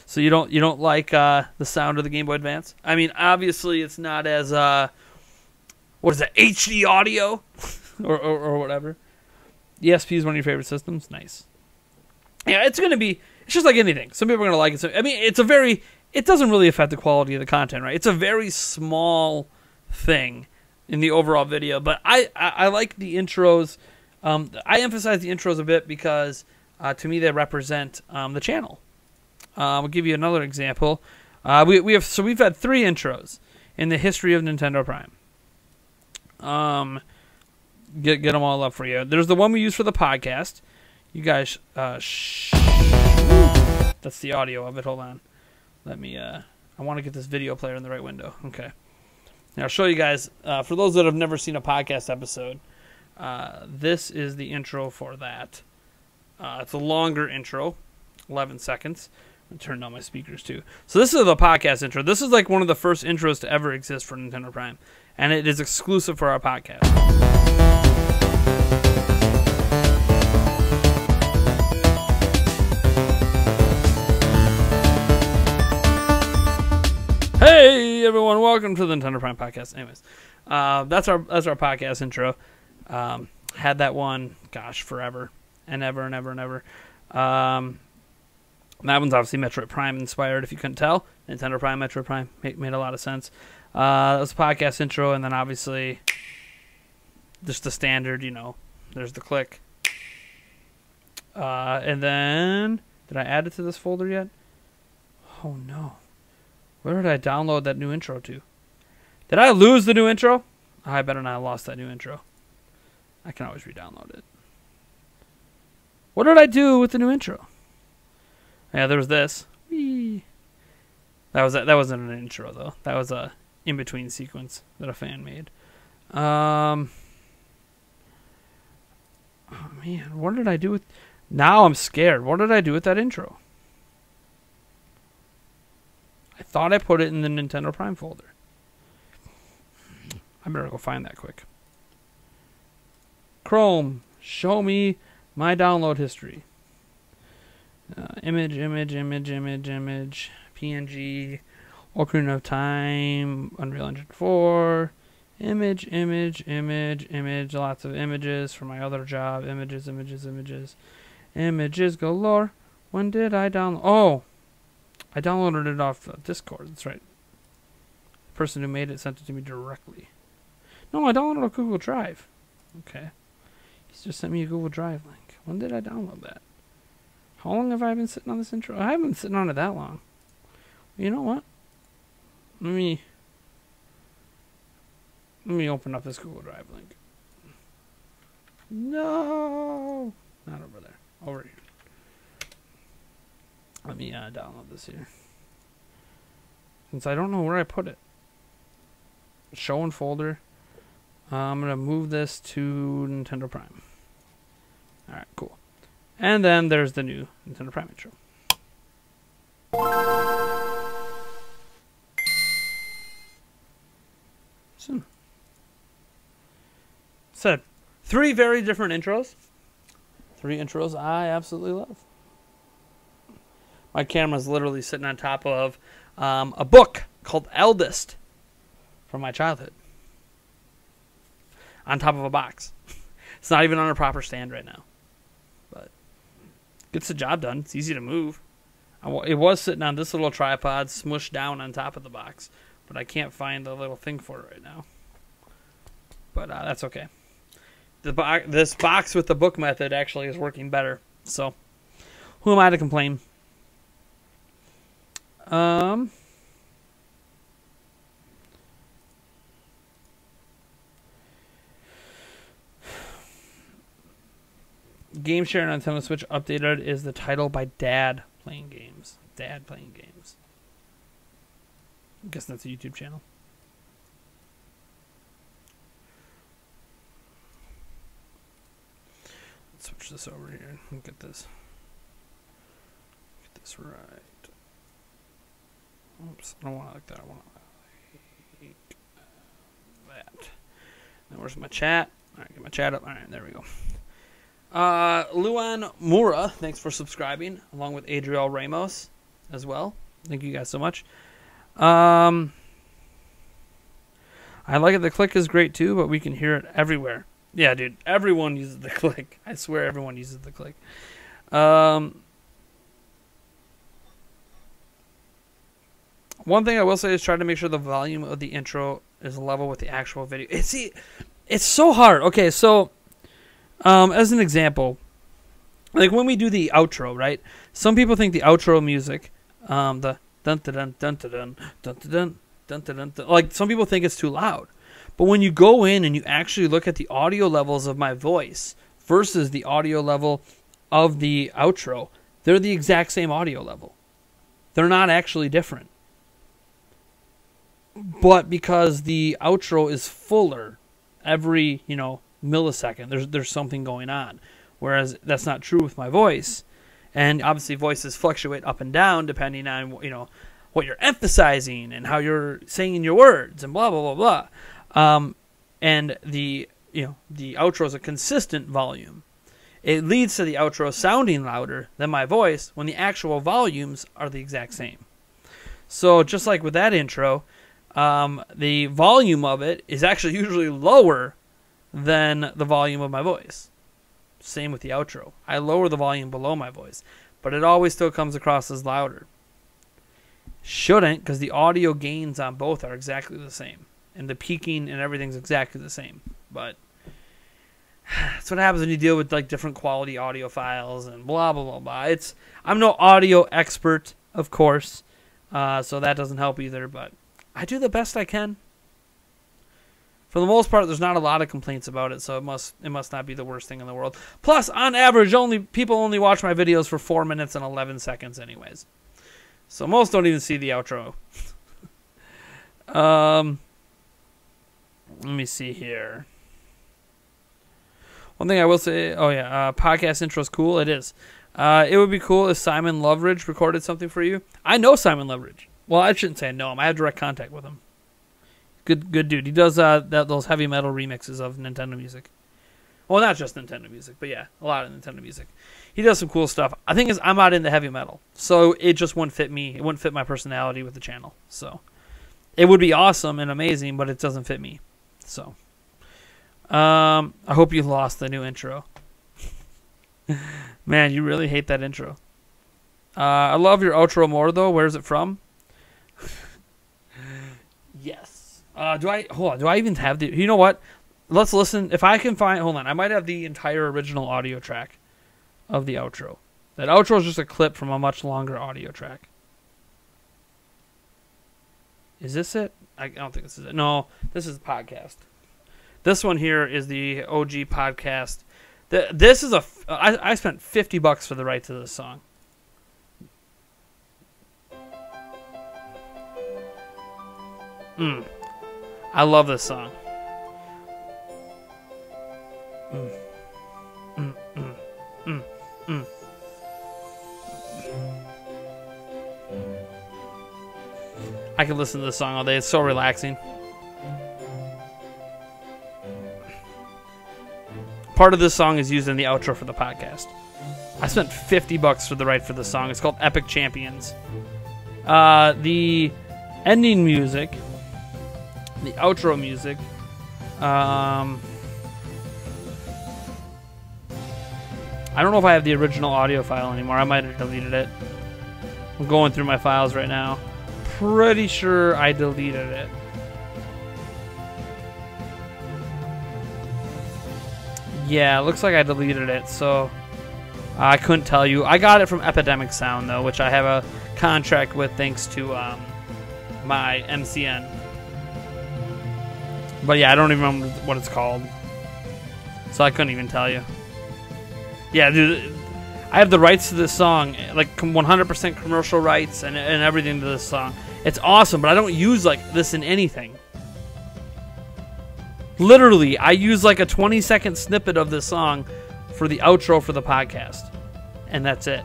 So you don't like the sound of the Game Boy Advance? I mean, obviously it's not as what is it, HD audio or whatever. ESP is one of your favorite systems. Nice. Yeah, it's just like anything. Some people are gonna like it. I mean, it doesn't really affect the quality of the content, right? It's a very small thing in the overall video, but I like the intros. I emphasize the intros a bit because to me they represent the channel. I'll give you another example. We've had 3 intros in the history of Nintendo Prime. Get them all up for you. There's the one we use for the podcast. You guys, that's the audio of it. Hold on. Let me. I want to get this video player in the right window. Okay. Now I'll show you guys. For those that have never seen a podcast episode, this is the intro for that. It's a longer intro, 11 seconds. I turned on my speakers too. So this is the podcast intro. This is like one of the first intros to ever exist for Nintendo Prime, and it is exclusive for our podcast. Hey everyone, welcome to the Nintendo Prime podcast. Anyways, that's our podcast intro. Had that one, gosh, forever and ever and ever and ever. That one's obviously Metroid Prime inspired, if you couldn't tell. Nintendo Prime, Metroid Prime, made a lot of sense. That was the podcast intro, and then obviously just the standard, there's the click. And then, did I add it to this folder yet? Oh no. Where did I download that new intro to? Did I lose the new intro? I better not have lost that new intro. I can always re-download it. What did I do with the new intro? Yeah, there was this. Whee. That wasn't an intro though. That was a in-between sequence that a fan made. Oh man, what did I do with? Now I'm scared. What did I do with that intro? I thought I put it in the Nintendo Prime folder. I better go find that quick. Chrome, show me my download history. Image, PNG, Ocarina of Time, Unreal Engine 4, Image, image, image, image. Lots of images for my other job. Images, images, images. Images galore. When did I download? Oh, I downloaded it off Discord. That's right. The person who made it sent it to me directly. No, I downloaded it on Google Drive. Okay. He's just sent me a Google Drive link. When did I download that? How long have I been sitting on this intro? I haven't been sitting on it that long. You know what? Let me open up this Google Drive link. No! Not over there. Over here. Let me download this here. Since I don't know where I put it. Show in folder. I'm going to move this to Nintendo Prime. Alright, cool. And then there's the new Nintendo Prime intro. So, said 3 very different intros. 3 intros I absolutely love. My camera's literally sitting on top of a book called Eldest from my childhood. On top of a box. It's not even on a proper stand right now. But gets the job done. It's easy to move. It was sitting on this little tripod smushed down on top of the box. But I can't find the little thing for it right now. But that's okay. This box with the book method actually is working better. So, who am I to complain? Game share on Nintendo Switch updated is the title by Dad Playing Games. Dad Playing Games. I guess that's a YouTube channel. Let's switch this over here and get this right. Oops, I don't want it like that. I want it like that. Now where's my chat? Alright, get my chat up. Alright, there we go. Luan Mura, thanks for subscribing, along with Adriel Ramos as well. Thank you guys so much. I like it. The click is great too, but we can hear it everywhere. Yeah, dude. Everyone uses the click. I swear everyone uses the click. One thing I will say is try to make sure the volume of the intro is level with the actual video. It's so hard. Okay, so as an example, like when we do the outro, right? Some people think the outro music, the dun dun dun dun dun dun dun dun dun dun, like some people think it's too loud. But when you go in and you actually look at the audio levels of my voice versus the audio level of the outro, they're the exact same audio level. They're not actually different. But because the outro is fuller every, millisecond, there's something going on. Whereas that's not true with my voice. And obviously voices fluctuate up and down depending on, what you're emphasizing and how you're saying your words and blah, blah, blah, blah. And the outro is a consistent volume. It leads to the outro sounding louder than my voice when the actual volumes are the exact same. So just like with that intro, the volume of it is actually usually lower than the volume of my voice. Same with the outro. I lower the volume below my voice, but it always still comes across as louder. Shouldn't, because the audio gains on both are exactly the same. And the peaking and everything's exactly the same. But that's what happens when you deal with like different quality audio files and blah, blah, blah, blah. I'm no audio expert, of course, so that doesn't help either, but I do the best I can. For the most part, there's not a lot of complaints about it, so it must not be the worst thing in the world. Plus, on average, people only watch my videos for 4 minutes and 11 seconds anyways. So most don't even see the outro. Let me see here. One thing I will say, podcast intro is cool. It is. It would be cool if Simon Loveridge recorded something for you. I know Simon Loveridge. Well, I shouldn't say I know him. I have direct contact with him. Good dude. He does those heavy metal remixes of Nintendo music. Well, not just Nintendo music, but yeah, a lot of Nintendo music. He does some cool stuff. I think I'm not into heavy metal, so it just wouldn't fit me. It wouldn't fit my personality with the channel. So it would be awesome and amazing, but it doesn't fit me. So, I hope you lost the new intro. Man, you really hate that intro. I love your outro more though. Where's it from? Yes. Do I even have the? You know what? Let's listen. If I can find, hold on. I might have the entire original audio track of the outro. That outro is just a clip from a much longer audio track. Is this it? I don't think this is it. No, this is the podcast. This one here is the OG podcast. This is I spent $50 for the rights to this song. I love this song. I can listen to this song all day. It's so relaxing. Part of this song is used in the outro for the podcast. I spent $50 for the right for this song. It's called Epic Champions. The ending music, the outro music, I don't know if I have the original audio file anymore. I might have deleted it. I'm going through my files right now. Pretty sure I deleted it. Yeah, it looks like I deleted it, so I couldn't tell you. I got it from Epidemic Sound, though, which I have a contract with thanks to my MCN. But yeah, I don't even remember what it's called, so I couldn't even tell you. Yeah, dude, I have the rights to this song, like 100% commercial rights and everything to this song. It's awesome, but I don't use like this in anything. Literally, I use like a 20-second snippet of this song for the outro for the podcast, and that's it.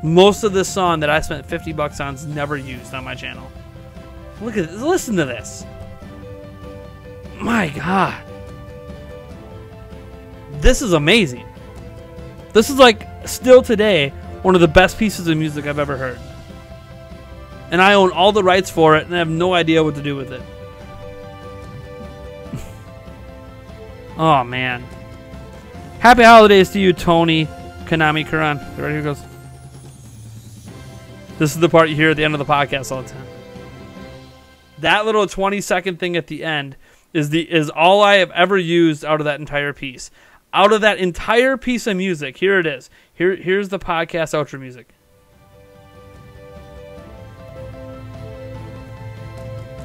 Most of this song that I spent $50 on is never used on my channel. Look at this. Listen to this. My God. This is amazing. This is like, still today, one of the best pieces of music I've ever heard. And I own all the rights for it, and I have no idea what to do with it. Oh, man. Happy holidays to you, Tony Konami Kuran. Right here goes. This is the part you hear at the end of the podcast all the time. That little 20-second thing at the end is all I have ever used out of that entire piece. Out of that entire piece of music, here it is. Here's the podcast outro music.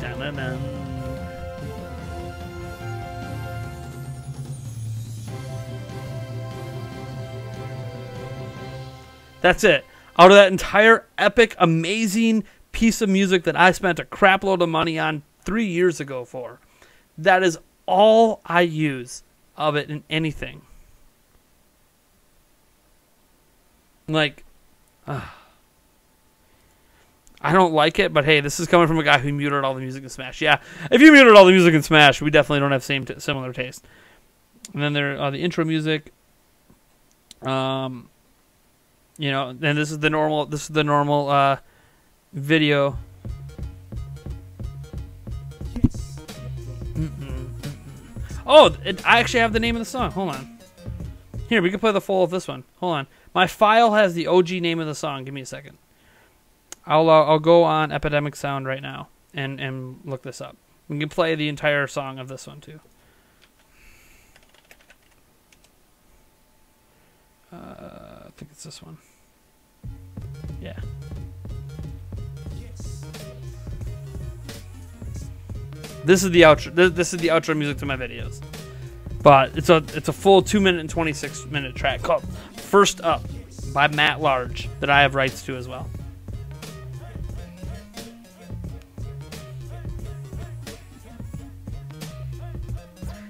Dun-dun-dun. That's it. Out of that entire epic, amazing piece of music that I spent a crap load of money on 3 years ago for. That is all I use of it in anything. Like, I don't like it, but hey, this is coming from a guy who muted all the music in Smash. Yeah, if you muted all the music in Smash, we definitely don't have similar taste. And then there the intro music. You know, and this is the normal video. Oh, I actually have the name of the song. Hold on. Here, we can play the full of this one. Hold on. My file has the OG name of the song. Give me a second. I'll go on Epidemic Sound right now and look this up. We can play the entire song of this one too. I think it's this one. Yeah. This is the outro. This is the outro music to my videos. But it's a full 2-minute and 26-minute track called "First Up" by Matt Large that I have rights to as well.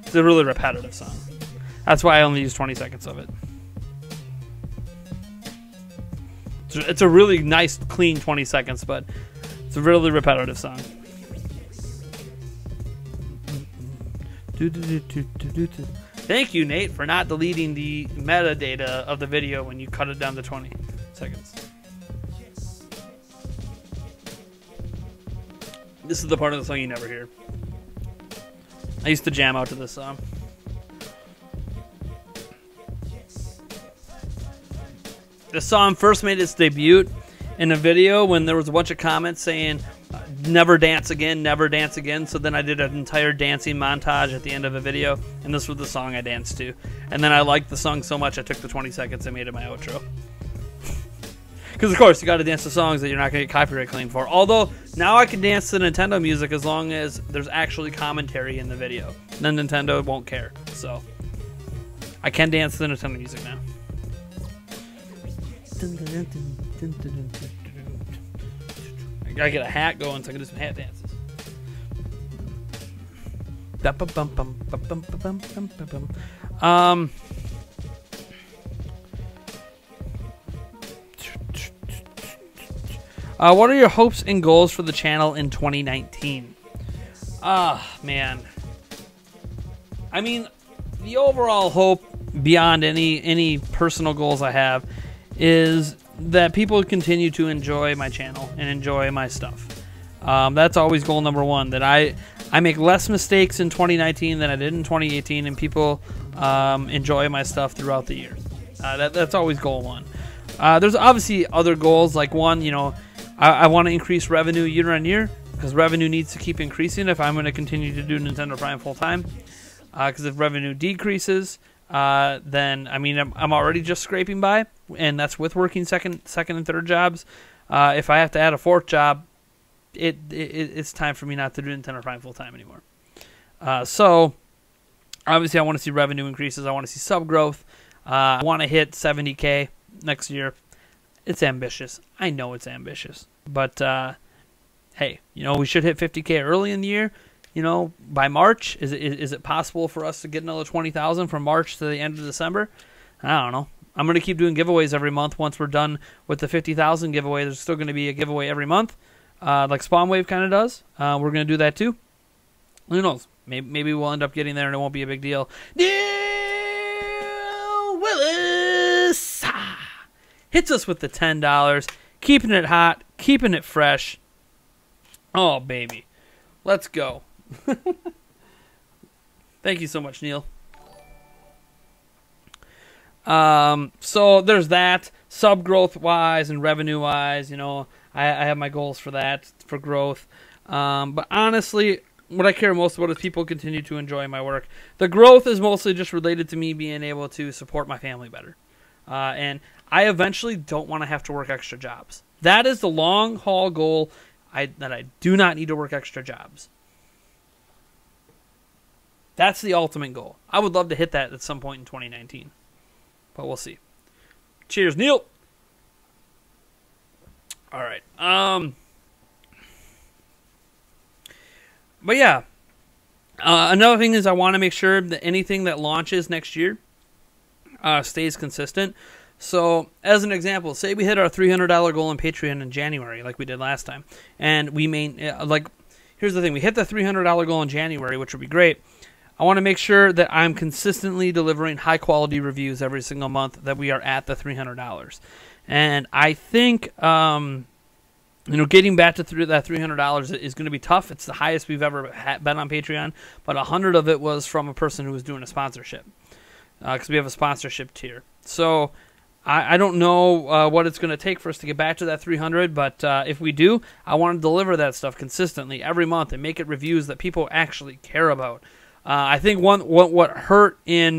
It's a really repetitive song. That's why I only use 20 seconds of it. It's a really nice, clean 20 seconds, but it's a really repetitive song. Thank you, Nate, for not deleting the metadata of the video when you cut it down to 20 seconds. This is the part of the song you never hear. I used to jam out to this song. The song first made its debut in a video when there was a bunch of comments saying, never dance again, never dance again. So then I did an entire dancing montage at the end of a video, and this was the song I danced to. And then I liked the song so much I took the 20 seconds and made it my outro. Because, of course, you got to dance to songs that you're not going to get copyright claimed for. Although, now I can dance to Nintendo music as long as there's actually commentary in the video. Then Nintendo won't care. So, I can dance to Nintendo music now. I gotta get a hat going so I can do some hat dances. What are your hopes and goals for the channel in 2019? Man. I mean, the overall hope beyond any personal goals I have is that people continue to enjoy my channel and enjoy my stuff. That's always goal number one, that I make less mistakes in 2019 than I did in 2018, and people enjoy my stuff throughout the year. That's always goal one. There's obviously other goals, like one, I want to increase revenue year on year, because revenue needs to keep increasing if I'm going to continue to do Nintendo Prime full time. Because if revenue decreases, then I mean I'm already just scraping by, and that's with working second and third jobs. If I have to add a fourth job, it's time for me not to do Nintendo Prime full time anymore. So obviously I want to see revenue increases. I want to see sub growth. I want to hit 70K next year. It's ambitious. I know it's ambitious, but hey, we should hit 50K early in the year. By March, is it possible for us to get another 20,000 from March to the end of December? I don't know. I'm going to keep doing giveaways every month. Once we're done with the 50,000 giveaway, there's still going to be a giveaway every month, like Spawn Wave kind of does. We're going to do that too. Who knows? Maybe we'll end up getting there and it won't be a big deal. Neil Willis hits us with the $10, keeping it hot, keeping it fresh. Oh, baby. Let's go. Thank you so much, Neil. So there's that. Sub growth wise and revenue wise, I have my goals for that, for growth. But honestly, what I care most about is people continue to enjoy my work. The growth is mostly just related to me being able to support my family better. And I eventually don't want to have to work extra jobs. That is the long haul goal, that I do not need to work extra jobs. That's the ultimate goal. I would love to hit that at some point in 2019. But we'll see. Cheers, Neil. All right. But yeah. Another thing is I want to make sure that anything that launches next year stays consistent. So, as an example, say we hit our $300 goal on Patreon in January, like we did last time. And we here's the thing. We hit the $300 goal in January, which would be great. I want to make sure that I'm consistently delivering high-quality reviews every single month, that we are at the $300. And I think, getting back to that $300 is going to be tough. It's the highest we've ever been on Patreon, but 100 of it was from a person who was doing a sponsorship, because we have a sponsorship tier. So I don't know what it's going to take for us to get back to that 300, but if we do, I want to deliver that stuff consistently every month and make it reviews that people actually care about. I think what hurt in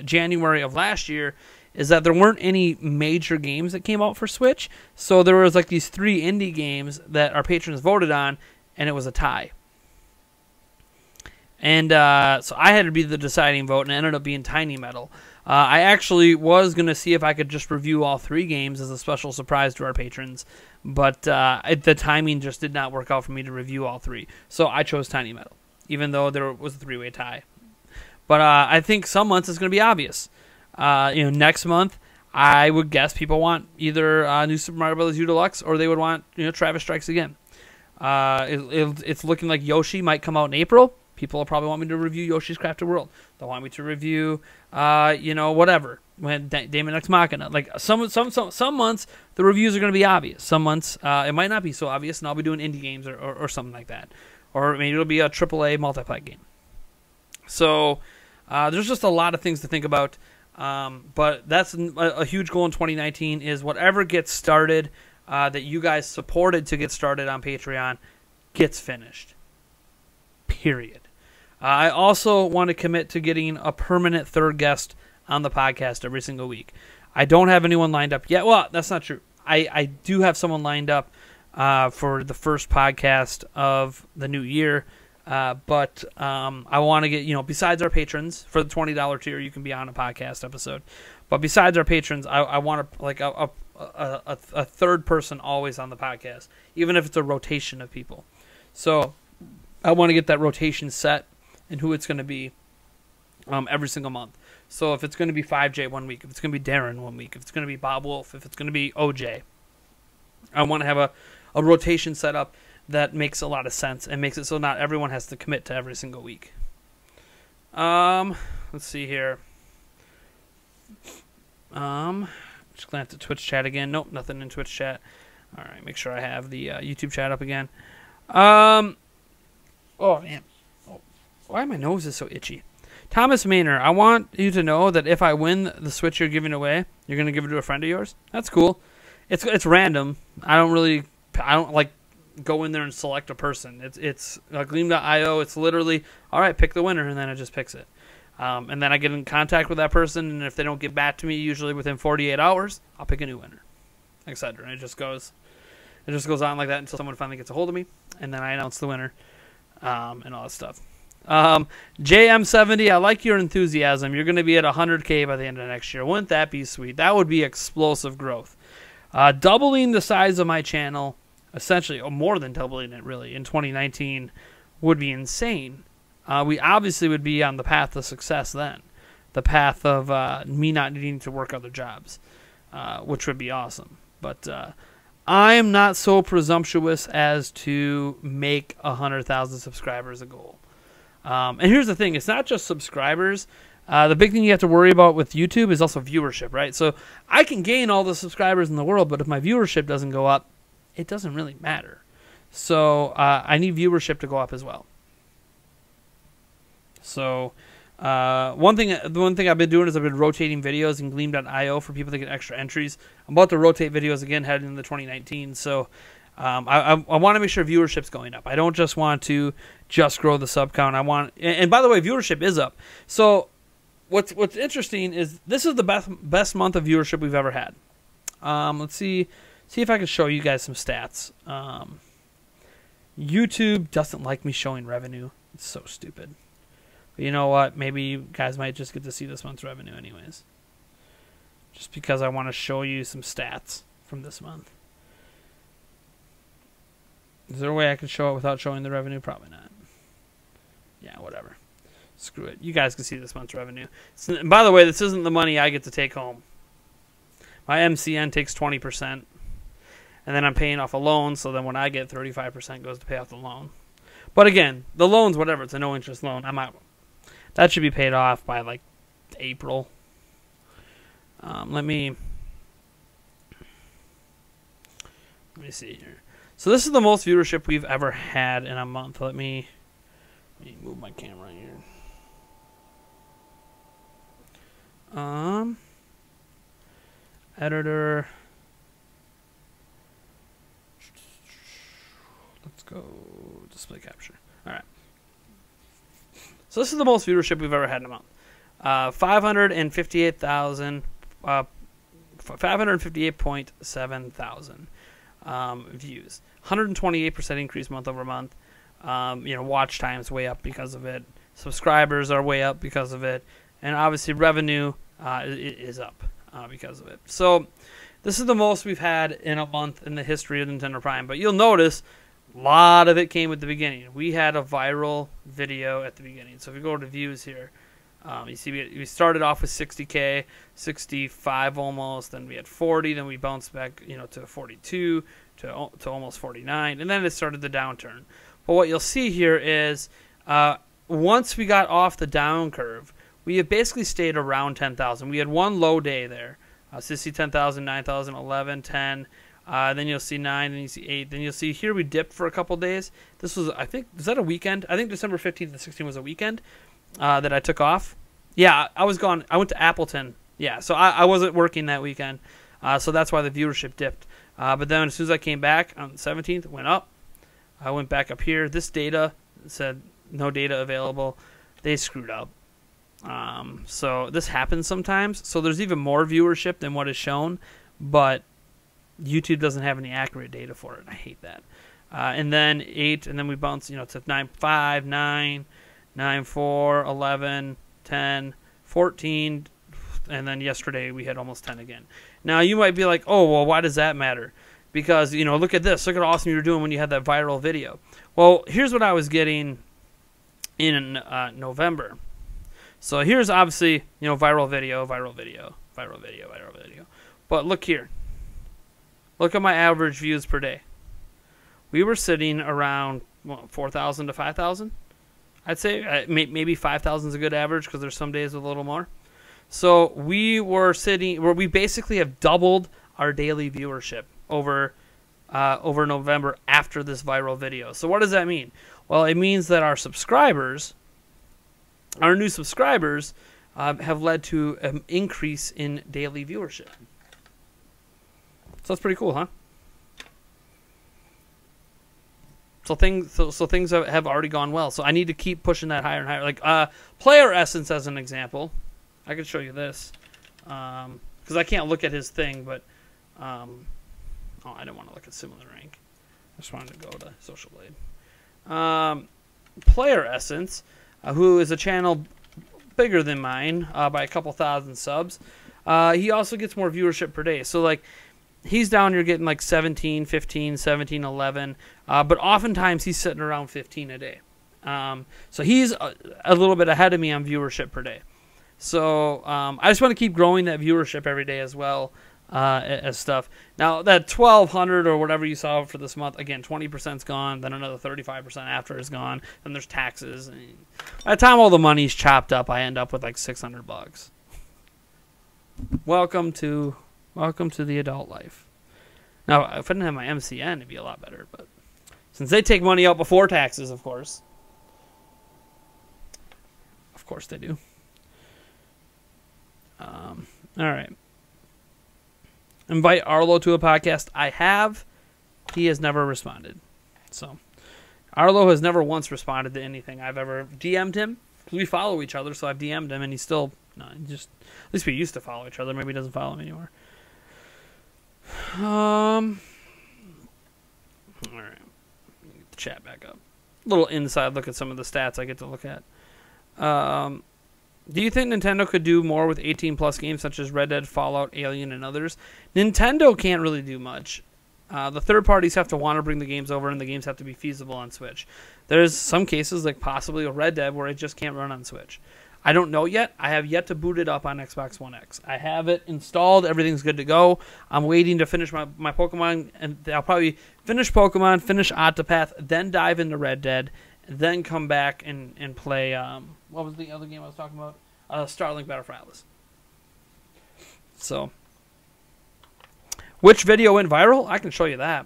January of last year is that there weren't any major games that came out for Switch. So there was like these 3 indie games that our patrons voted on, and it was a tie. And so I had to be the deciding vote, and it ended up being Tiny Metal. I actually was going to see if I could just review all 3 games as a special surprise to our patrons, but the timing just did not work out for me to review all 3. So I chose Tiny Metal, even though there was a 3-way tie. But I think some months it's going to be obvious. Next month, I would guess people want either New Super Mario Bros. U Deluxe, or they would want Travis Strikes Again. It's looking like Yoshi might come out in April. People will probably want me to review Yoshi's Crafted World. They'll want me to review, whatever. When Daemon X Machina. Like some months the reviews are going to be obvious. Some months it might not be so obvious, and I'll be doing indie games or something like that. Or maybe it'll be a AAA multiplayer game. So there's just a lot of things to think about. But that's a huge goal in 2019 is whatever gets started that you guys supported to get started on Patreon gets finished. Period. I also want to commit to getting a permanent third guest on the podcast every single week. I don't have anyone lined up yet. Well, that's not true. I do have someone lined up for the first podcast of the new year. But I want to get, besides our patrons, for the $20 tier, you can be on a podcast episode. But besides our patrons, I want a third person always on the podcast, even if it's a rotation of people. So I want to get that rotation set and who it's going to be every single month. So if it's going to be 5J one week, if it's going to be Darren one week, if it's going to be Bob Wolf, if it's going to be OJ, I want to have a rotation set up that makes a lot of sense and makes it so not everyone has to commit to every single week. Let's see here. Just glance at Twitch chat again. Nope, nothing in Twitch chat. All right, make sure I have the YouTube chat up again. Oh, man. Oh, why my nose is so itchy? Thomas Maynor, I want you to know that if I win the Switch you're giving away, you're going to give it to a friend of yours. That's cool. It's random. I don't like go in there and select a person. It's Gleam.io. It's literally, all right, pick the winner, and then it just picks it. And then I get in contact with that person, and if they don't get back to me, usually within 48 hours, I'll pick a new winner, etc. And it just goes on like that until someone finally gets a hold of me, and then I announce the winner, and all that stuff. JM70, I like your enthusiasm. You're going to be at 100K by the end of next year. Wouldn't that be sweet? That would be explosive growth. Doubling the size of my channel, essentially, or more than doubling it really, in 2019 would be insane. We obviously would be on the path of success then. The path of me not needing to work other jobs, which would be awesome. But I'm not so presumptuous as to make 100,000 subscribers a goal. And here's the thing. It's not just subscribers. The big thing you have to worry about with YouTube is also viewership, right? So I can gain all the subscribers in the world, but if my viewership doesn't go up, it doesn't really matter. So I need viewership to go up as well. So one thing I've been doing is I've been rotating videos in Gleam.io for people to get extra entries. I'm about to rotate videos again heading into 2019. So I want to make sure viewership's going up. I don't just want to just grow the sub count. And by the way, viewership is up. So what's interesting is this is the best month of viewership we've ever had. Let's see if I can show you guys some stats. YouTube doesn't like me showing revenue. It's so stupid. But you know what? Maybe you guys might just get to see this month's revenue anyways. Just because I want to show you some stats from this month. Is there a way I can show it without showing the revenue? Probably not. Yeah, whatever. Screw it. You guys can see this month's revenue. And by the way, this isn't the money I get to take home. My MCN takes 20%. And then I'm paying off a loan, so then when I get 35% goes to pay off the loan. But again, the loan's whatever. It's a no-interest loan. That should be paid off by, like, April. Let me see here. So this is the most viewership we've ever had in a month. Let me move my camera here. Editor. Let's go display capture. All right. So this is the most viewership we've ever had in a month. 558.7 thousand views. 128% increase month over month. Watch time's way up because of it. Subscribers are way up because of it. And obviously revenue is up because of it. So this is the most we've had in a month in the history of Nintendo Prime. But you'll notice a lot of it came at the beginning. We had a viral video at the beginning. So if you go to views here, you see we started off with 60K, 65 almost, then we had 40, then we bounced back to 42, to almost 49, and then it started the downturn. But what you'll see here is once we got off the down curve, we have basically stayed around 10,000. We had one low day there. So you see 10,000, 9,000, 11, 10, then you'll see 9, then you see 8, then you'll see here we dipped for a couple days. This was, I think, is that a weekend? I think December 15th and 16th was a weekend. that I took off. Yeah, I was gone. I went to Appleton. Yeah, so I wasn't working that weekend, so that's why the viewership dipped. But then as soon as I came back on the 17th, it went up. I went back up here. This data said no data available. They screwed up. So this happens sometimes. So there's even more viewership than what is shown, but YouTube doesn't have any accurate data for it. I hate that. And then 8, and then we bounce, to 9.5, 9, 9.4, 11, 10, 14, and then yesterday we had almost 10 again. Now you might be like, oh, well, why does that matter? Because, look at this. Look at how awesome you were doing when you had that viral video. Well, here's what I was getting in November. So here's obviously, viral video. But look here. Look at my average views per day. We were sitting around 4,000 to 5,000. I'd say maybe 5,000 is a good average because there's some days with a little more. So we were sitting where we basically have doubled our daily viewership over November after this viral video. So what does that mean? Well, it means that our subscribers, our new subscribers, have led to an increase in daily viewership. So that's pretty cool, huh? So things have already gone well. So I need to keep pushing that higher and higher. Like Player Essence as an example. I could show you this because I can't look at his thing, but I didn't want to look at Similar Rank. I just wanted to go to Social Blade. Player Essence, who is a channel bigger than mine by a couple thousand subs, he also gets more viewership per day. So like he's down here getting like 17, 15, 17, 11, but oftentimes he's sitting around 15 a day. So he's a little bit ahead of me on viewership per day. So I just want to keep growing that viewership every day as well as stuff. Now that 1,200 or whatever you saw for this month, again, 20% is gone. Then another 35% after is gone. Then there's taxes. And by the time all the money's chopped up, I end up with like $600. Welcome to the adult life. Now, if I didn't have my MCN, it'd be a lot better. But since they take money out before taxes, of course they do. All right. Invite Arlo to a podcast. I have. He has never responded. So Arlo has never once responded to anything I've ever DM'd him. We follow each other, so I've DM'd him, and he's still at least we used to follow each other. Maybe he doesn't follow me anymore. All right. Get the chat back up. A little inside look at some of the stats I get to look at. Do you think Nintendo could do more with 18-plus games such as Red Dead, Fallout, Alien, and others? Nintendo can't really do much. The third parties have to want to bring the games over, and the games have to be feasible on Switch. There's some cases, like possibly a Red Dead, where it just can't run on Switch. I don't know yet. I have yet to boot it up on Xbox One X. I have it installed. Everything's good to go. I'm waiting to finish my Pokemon, and I'll probably finish Pokemon, finish Octopath, then dive into Red Dead, then come back and play, what was the other game I was talking about? Starlink Battle for Atlas. So, which video went viral? I can show you that,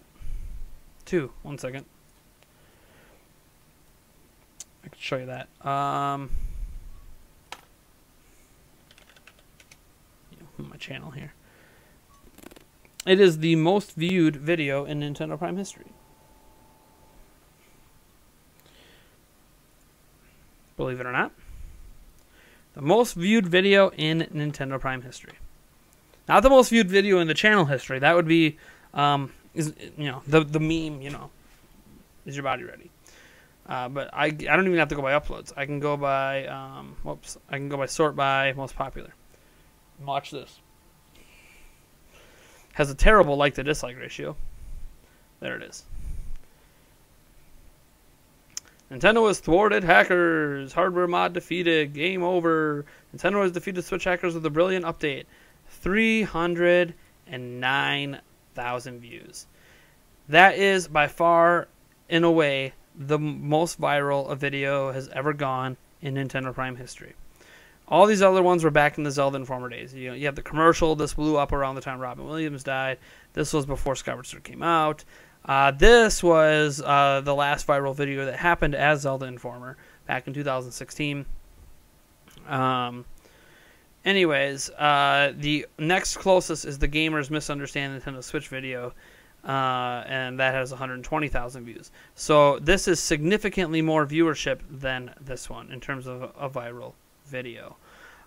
too. 1 second. I can show you that. My channel here. It is the most viewed video in Nintendo Prime history. Believe it or not. The most viewed video in Nintendo Prime history. Not the most viewed video in the channel history. That would be, the meme, is your body ready? But I don't even have to go by uploads. I can go by, I can go by sort by most popular. Watch this. Has a terrible like to dislike ratio. There it is. Nintendo has thwarted hackers. Hardware mod defeated. Game over. Nintendo has defeated Switch hackers with a brilliant update. 309,000 views. That is by far, in a way, the most viral a video has ever gone in Nintendo Prime history. All these other ones were back in the Zelda Informer days. You have the commercial. This blew up around the time Robin Williams died. This was before Skyward Sword came out. This was the last viral video that happened as Zelda Informer back in 2016. Anyways, the next closest is the Gamers Misunderstand Nintendo Switch video, and that has 120,000 views. So this is significantly more viewership than this one in terms of a viral video.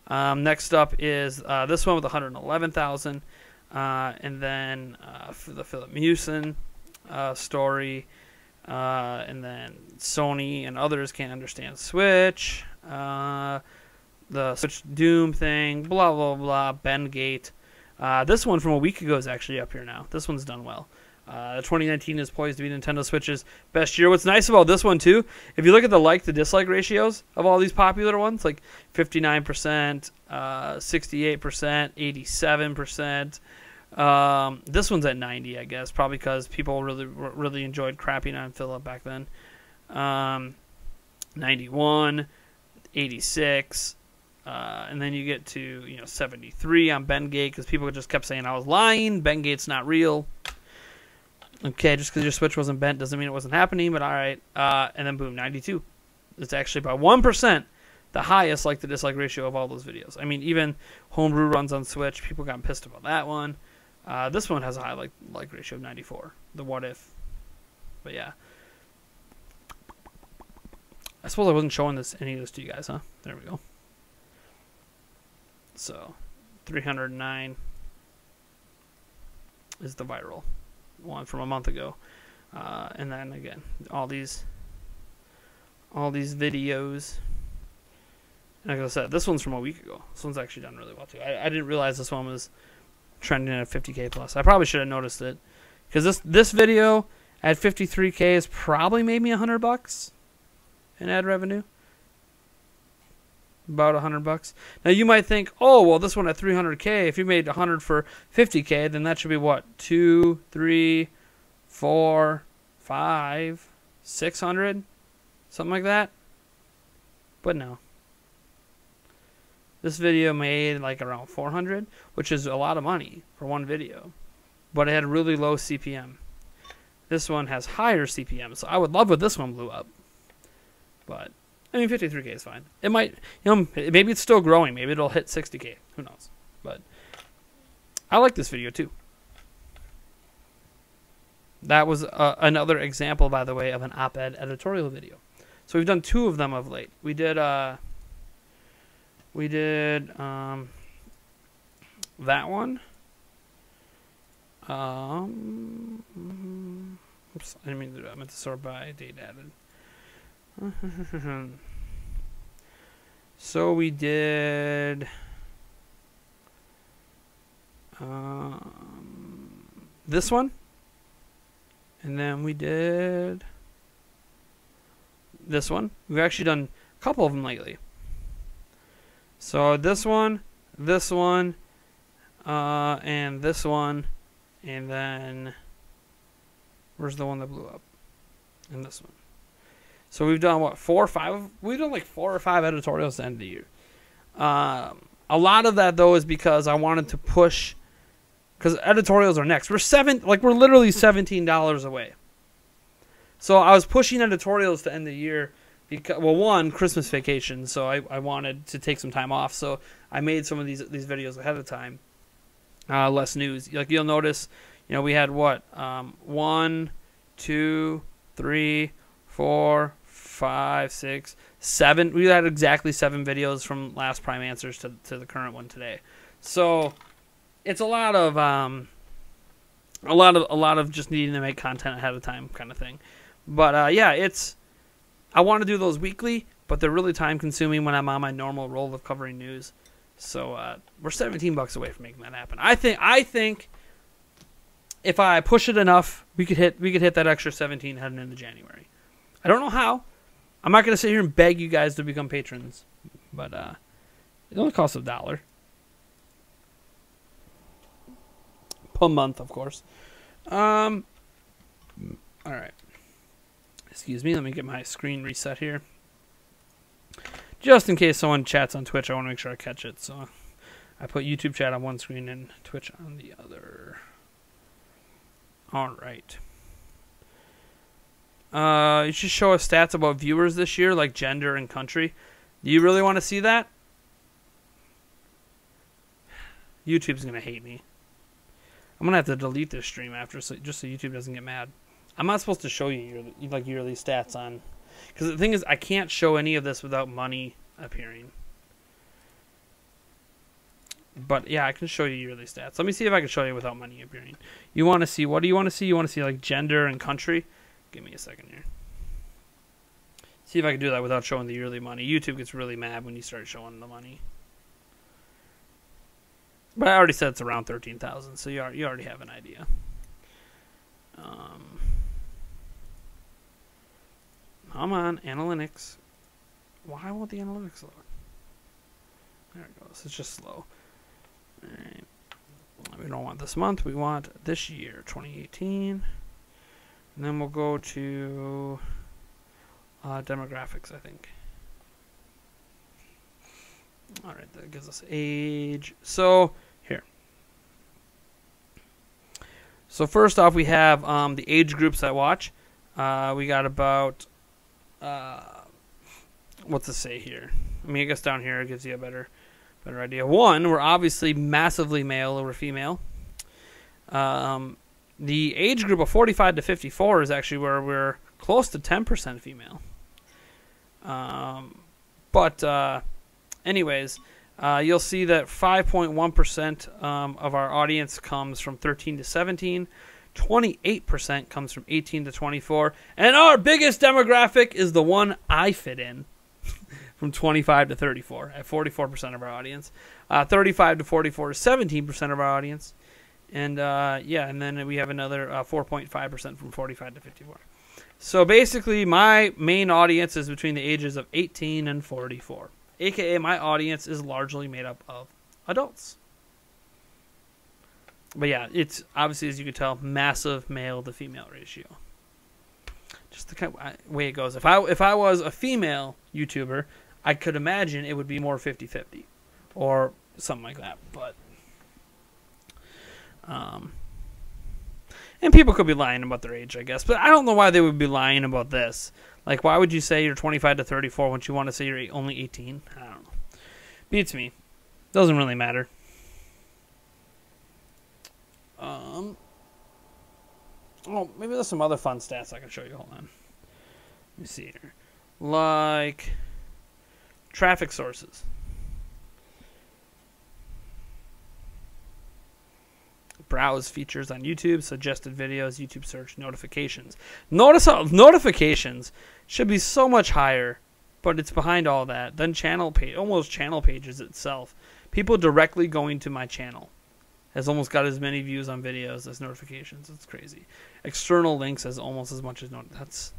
Next up is this one with 111,000, and then for the Philip Mewson story, and then Sony and others can't understand Switch. The Switch Doom thing, blah, blah, blah, Bendgate. This one from a week ago is actually up here now. This one's done well. 2019 is poised to be Nintendo Switch's best year. What's nice about this one, too, if you look at the like-to-dislike ratios of all these popular ones, like 59%, 68%, 87%. This one's at 90, I guess, probably because people really enjoyed crapping on Philip back then. 91, 86, and then you get to 73 on Bendgate because people just kept saying I was lying. Bendgate's not real. Okay, just because your Switch wasn't bent doesn't mean it wasn't happening, but all right. And then boom, 92. It's actually by 1% the highest like-to-dislike ratio of all those videos. I mean, even homebrew runs on Switch, people got pissed about that one. This one has a high like ratio of 94. The What If. But yeah. I suppose I wasn't showing any of this to you guys, huh? There we go. So, 309 is the viral one from a month ago. And then again, all these videos. Like I said, this one's from a week ago. This one's actually done really well too. I didn't realize this one was trending at 50K plus. I probably should have noticed it, because this video at 53K is probably made me $100 in ad revenue. About $100. Now you might think, oh well, this one at 300K. If you made 100 for 50K, then that should be what, 2, 3, 4, 5, 600, something like that. But no. This video made like around 400, which is a lot of money for one video, but it had really low CPM. This one has higher CPM, so I would love if this one blew up. But I mean, 53K is fine. It might, maybe it's still growing. Maybe it'll hit 60K. Who knows? But I like this video too. That was another example, by the way, of an op-ed editorial video. So we've done 2 of them of late. We did that one. Oops, I didn't mean to do that. I meant to sort by date added. So we did this one, and then we did this one. We've actually done a couple of them lately. So this one, and this one, and then where's the one that blew up? And this one. So we've done what, 4 or 5? We've done like 4 or 5 editorials at the end of the year. A lot of that though is because I wanted to push, because editorials are next. We're literally $17 away. So I was pushing editorials to end the year because, well, one, Christmas vacation, so I wanted to take some time off. So I made some of these videos ahead of time. Less news. Like you'll notice, we had what, 1, 2, 3, 4, 5, 6, 7. We had exactly 7 videos from last Prime Answers to the current one today. So it's a lot of just needing to make content ahead of time kind of thing. But yeah, I want to do those weekly, but they're really time consuming when I'm on my normal role of covering news. So we're $17 away from making that happen. I think if I push it enough, we could hit that extra 17 heading into January. I don't know how. I'm not going to sit here and beg you guys to become patrons, but it only costs $1 per month, of course. All right. Excuse me. Let me get my screen reset here. Just in case someone chats on Twitch, I want to make sure I catch it. So I put YouTube chat on one screen and Twitch on the other. All right. You should show us stats about viewers this year, like gender and country. Do you really want to see that? YouTube's going to hate me. I'm going to have to delete this stream after, just so YouTube doesn't get mad. I'm not supposed to show you yearly stats on... Because the thing is, I can't show any of this without money appearing. But, yeah, I can show you yearly stats. Let me see if I can show you without money appearing. You want to see... What do you want to see? You want to see, like, gender and country? Give me a second here. See if I can do that without showing the yearly money. YouTube gets really mad when you start showing the money. But I already said it's around 13,000, so you already have an idea. Come on, analytics. Why won't the analytics load? There it goes. It's just slow. All right. We don't want this month. We want this year, 2018. And then we'll go to demographics, I think. All right, that gives us age. So here. So first off, we have the age groups that watch. We got about what's it say here? I mean, I guess down here it gives you a better idea. One, we're obviously massively male over female. The age group of 45 to 54 is actually where we're close to 10% female. Anyways, you'll see that 5.1% of our audience comes from 13 to 17. 28% comes from 18 to 24. And our biggest demographic is the one I fit in, from 25 to 34, at 44% of our audience. 35 to 44 is 17% of our audience. And, yeah, and then we have another 4.5% from 45 to 54. So basically, my main audience is between the ages of 18 and 44. AKA, my audience is largely made up of adults. But yeah, it's obviously, as you can tell, massive male to female ratio. Just the kind of way it goes. If I was a female YouTuber, I could imagine it would be more 50-50 or something like that. But and people could be lying about their age, I guess. But I don't know why they would be lying about this. Like, why would you say you're 25 to 34 when you want to say you're only 18? I don't know. Beats me. Doesn't really matter. Oh, maybe there's some other fun stats I can show you. Hold on. Let me see here. Like traffic sources. Browse features on YouTube, suggested videos, YouTube search, notifications. Notice how notifications should be so much higher, but it's behind all that. Then channel page, almost channel pages itself. People directly going to my channel has almost got as many views on videos as notifications. It's crazy. External links has almost as much as that's.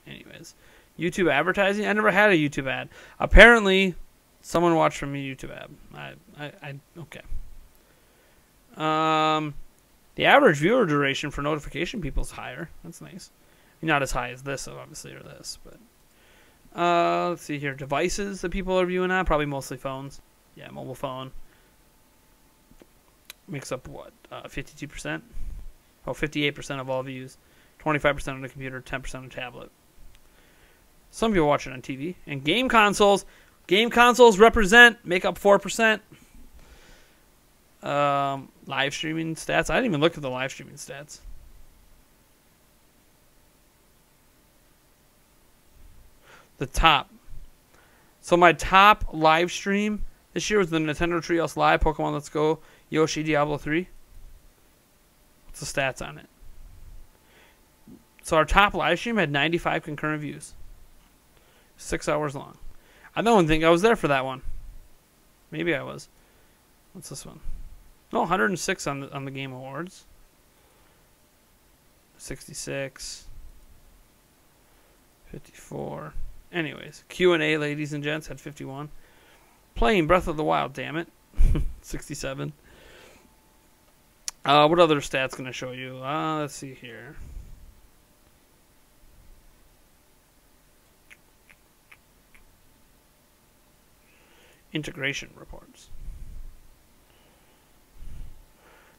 Anyways, YouTube advertising. I never had a YouTube ad. Apparently, someone watched from a YouTube ad. Okay. The average viewer duration for notification people is higher. That's nice. Not as high as this, obviously, or this, but let's see here. Devices that people are viewing on, probably mostly phones. Yeah, mobile phone makes up what? 52%? Oh, 58% of all views. 25% on the computer, 10% on tablet. Some people watch it on TV. And game consoles. Game consoles make up 4%. Live streaming stats. I didn't even look at the live streaming stats. The top. So my top live stream this year was the Nintendo Treehouse Live, Pokemon Let's Go, Yoshi, Diablo 3. What's the stats on it? So our top live stream had 95 concurrent views. 6 hours long. I don't think I was there for that one. Maybe I was. What's this one? No, 106 on the Game Awards. 66. 54. Anyways, Q&A, ladies and gents, had 51. Playing Breath of the Wild, damn it. 67. What other stats can I show you? Let's see here. Integration reports.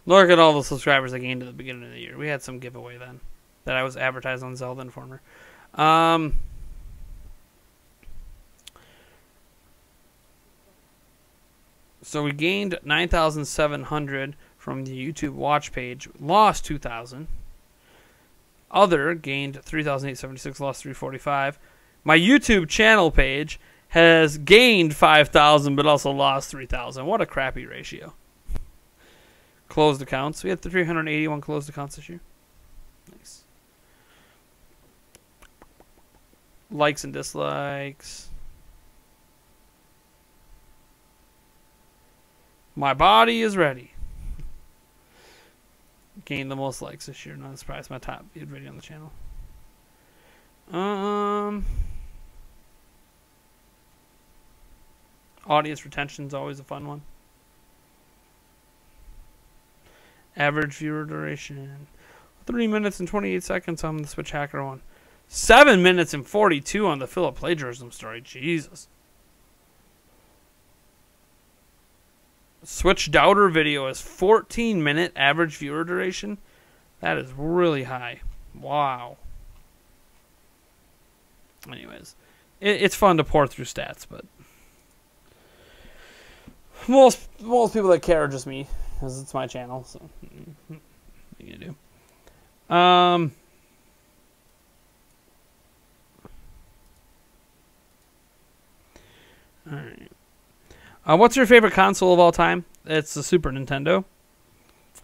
Look at all the subscribers I gained at the beginning of the year. We had some giveaway then that I was advertised on Zelda Informer. So we gained 9,700 from the YouTube watch page, lost 2,000. Other gained 3,876, lost 345. My YouTube channel page has gained 5,000, but also lost 3,000. What a crappy ratio. Closed accounts. We had 381 closed accounts this year. Nice. Likes and dislikes. My body is ready. Gained the most likes this year. Not a surprise. My top viewed video on the channel. Audience retention is always a fun one. Average viewer duration 3 minutes and 28 seconds on the Switch Hacker one. 7 minutes and 42 on the Philip Plagiarism story. Jesus. Switch Doubter video is 14-minute average viewer duration. That is really high. Wow. Anyways, it's fun to pour through stats, but most people that care are just me, because it's my channel. So what are you gonna do? All right. What's your favorite console of all time? It's the Super Nintendo.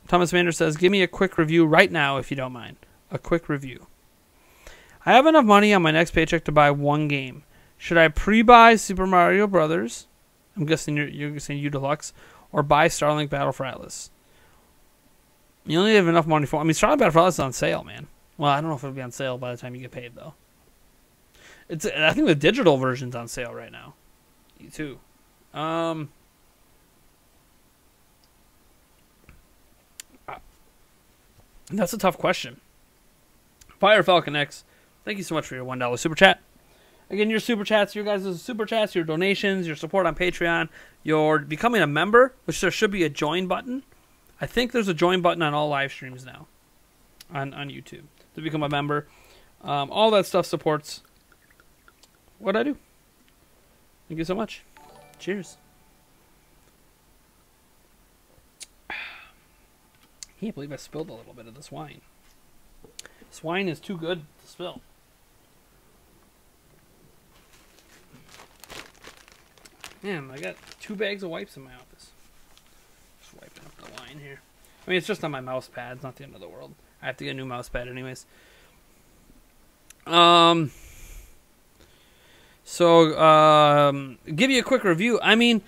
Thomas Vander says, give me a quick review right now if you don't mind. A quick review. I have enough money on my next paycheck to buy one game. Should I pre-buy Super Mario Brothers? I'm guessing you're saying U Deluxe, or buy Starlink Battle for Atlas. You only have enough money for. I mean, Starlink Battle for Atlas is on sale, man. Well, I don't know if it'll be on sale by the time you get paid though. I think the digital version's on sale right now. You too. That's a tough question. Fire Falcon X, thank you so much for your $1 super chat. Again, your super chats, your guys' super chats, your donations, your support on Patreon, your becoming a member, which there should be a join button. I think there's a join button on all live streams now on YouTube to become a member. All that stuff supports what I do. Thank you so much. Cheers. I can't believe I spilled a little bit of this wine. This wine is too good to spill. Man, I got 2 bags of wipes in my office. Just wiping up the wine here. I mean, it's just on my mouse pad. It's not the end of the world. I have to get a new mouse pad anyways. So, give you a quick review. I mean,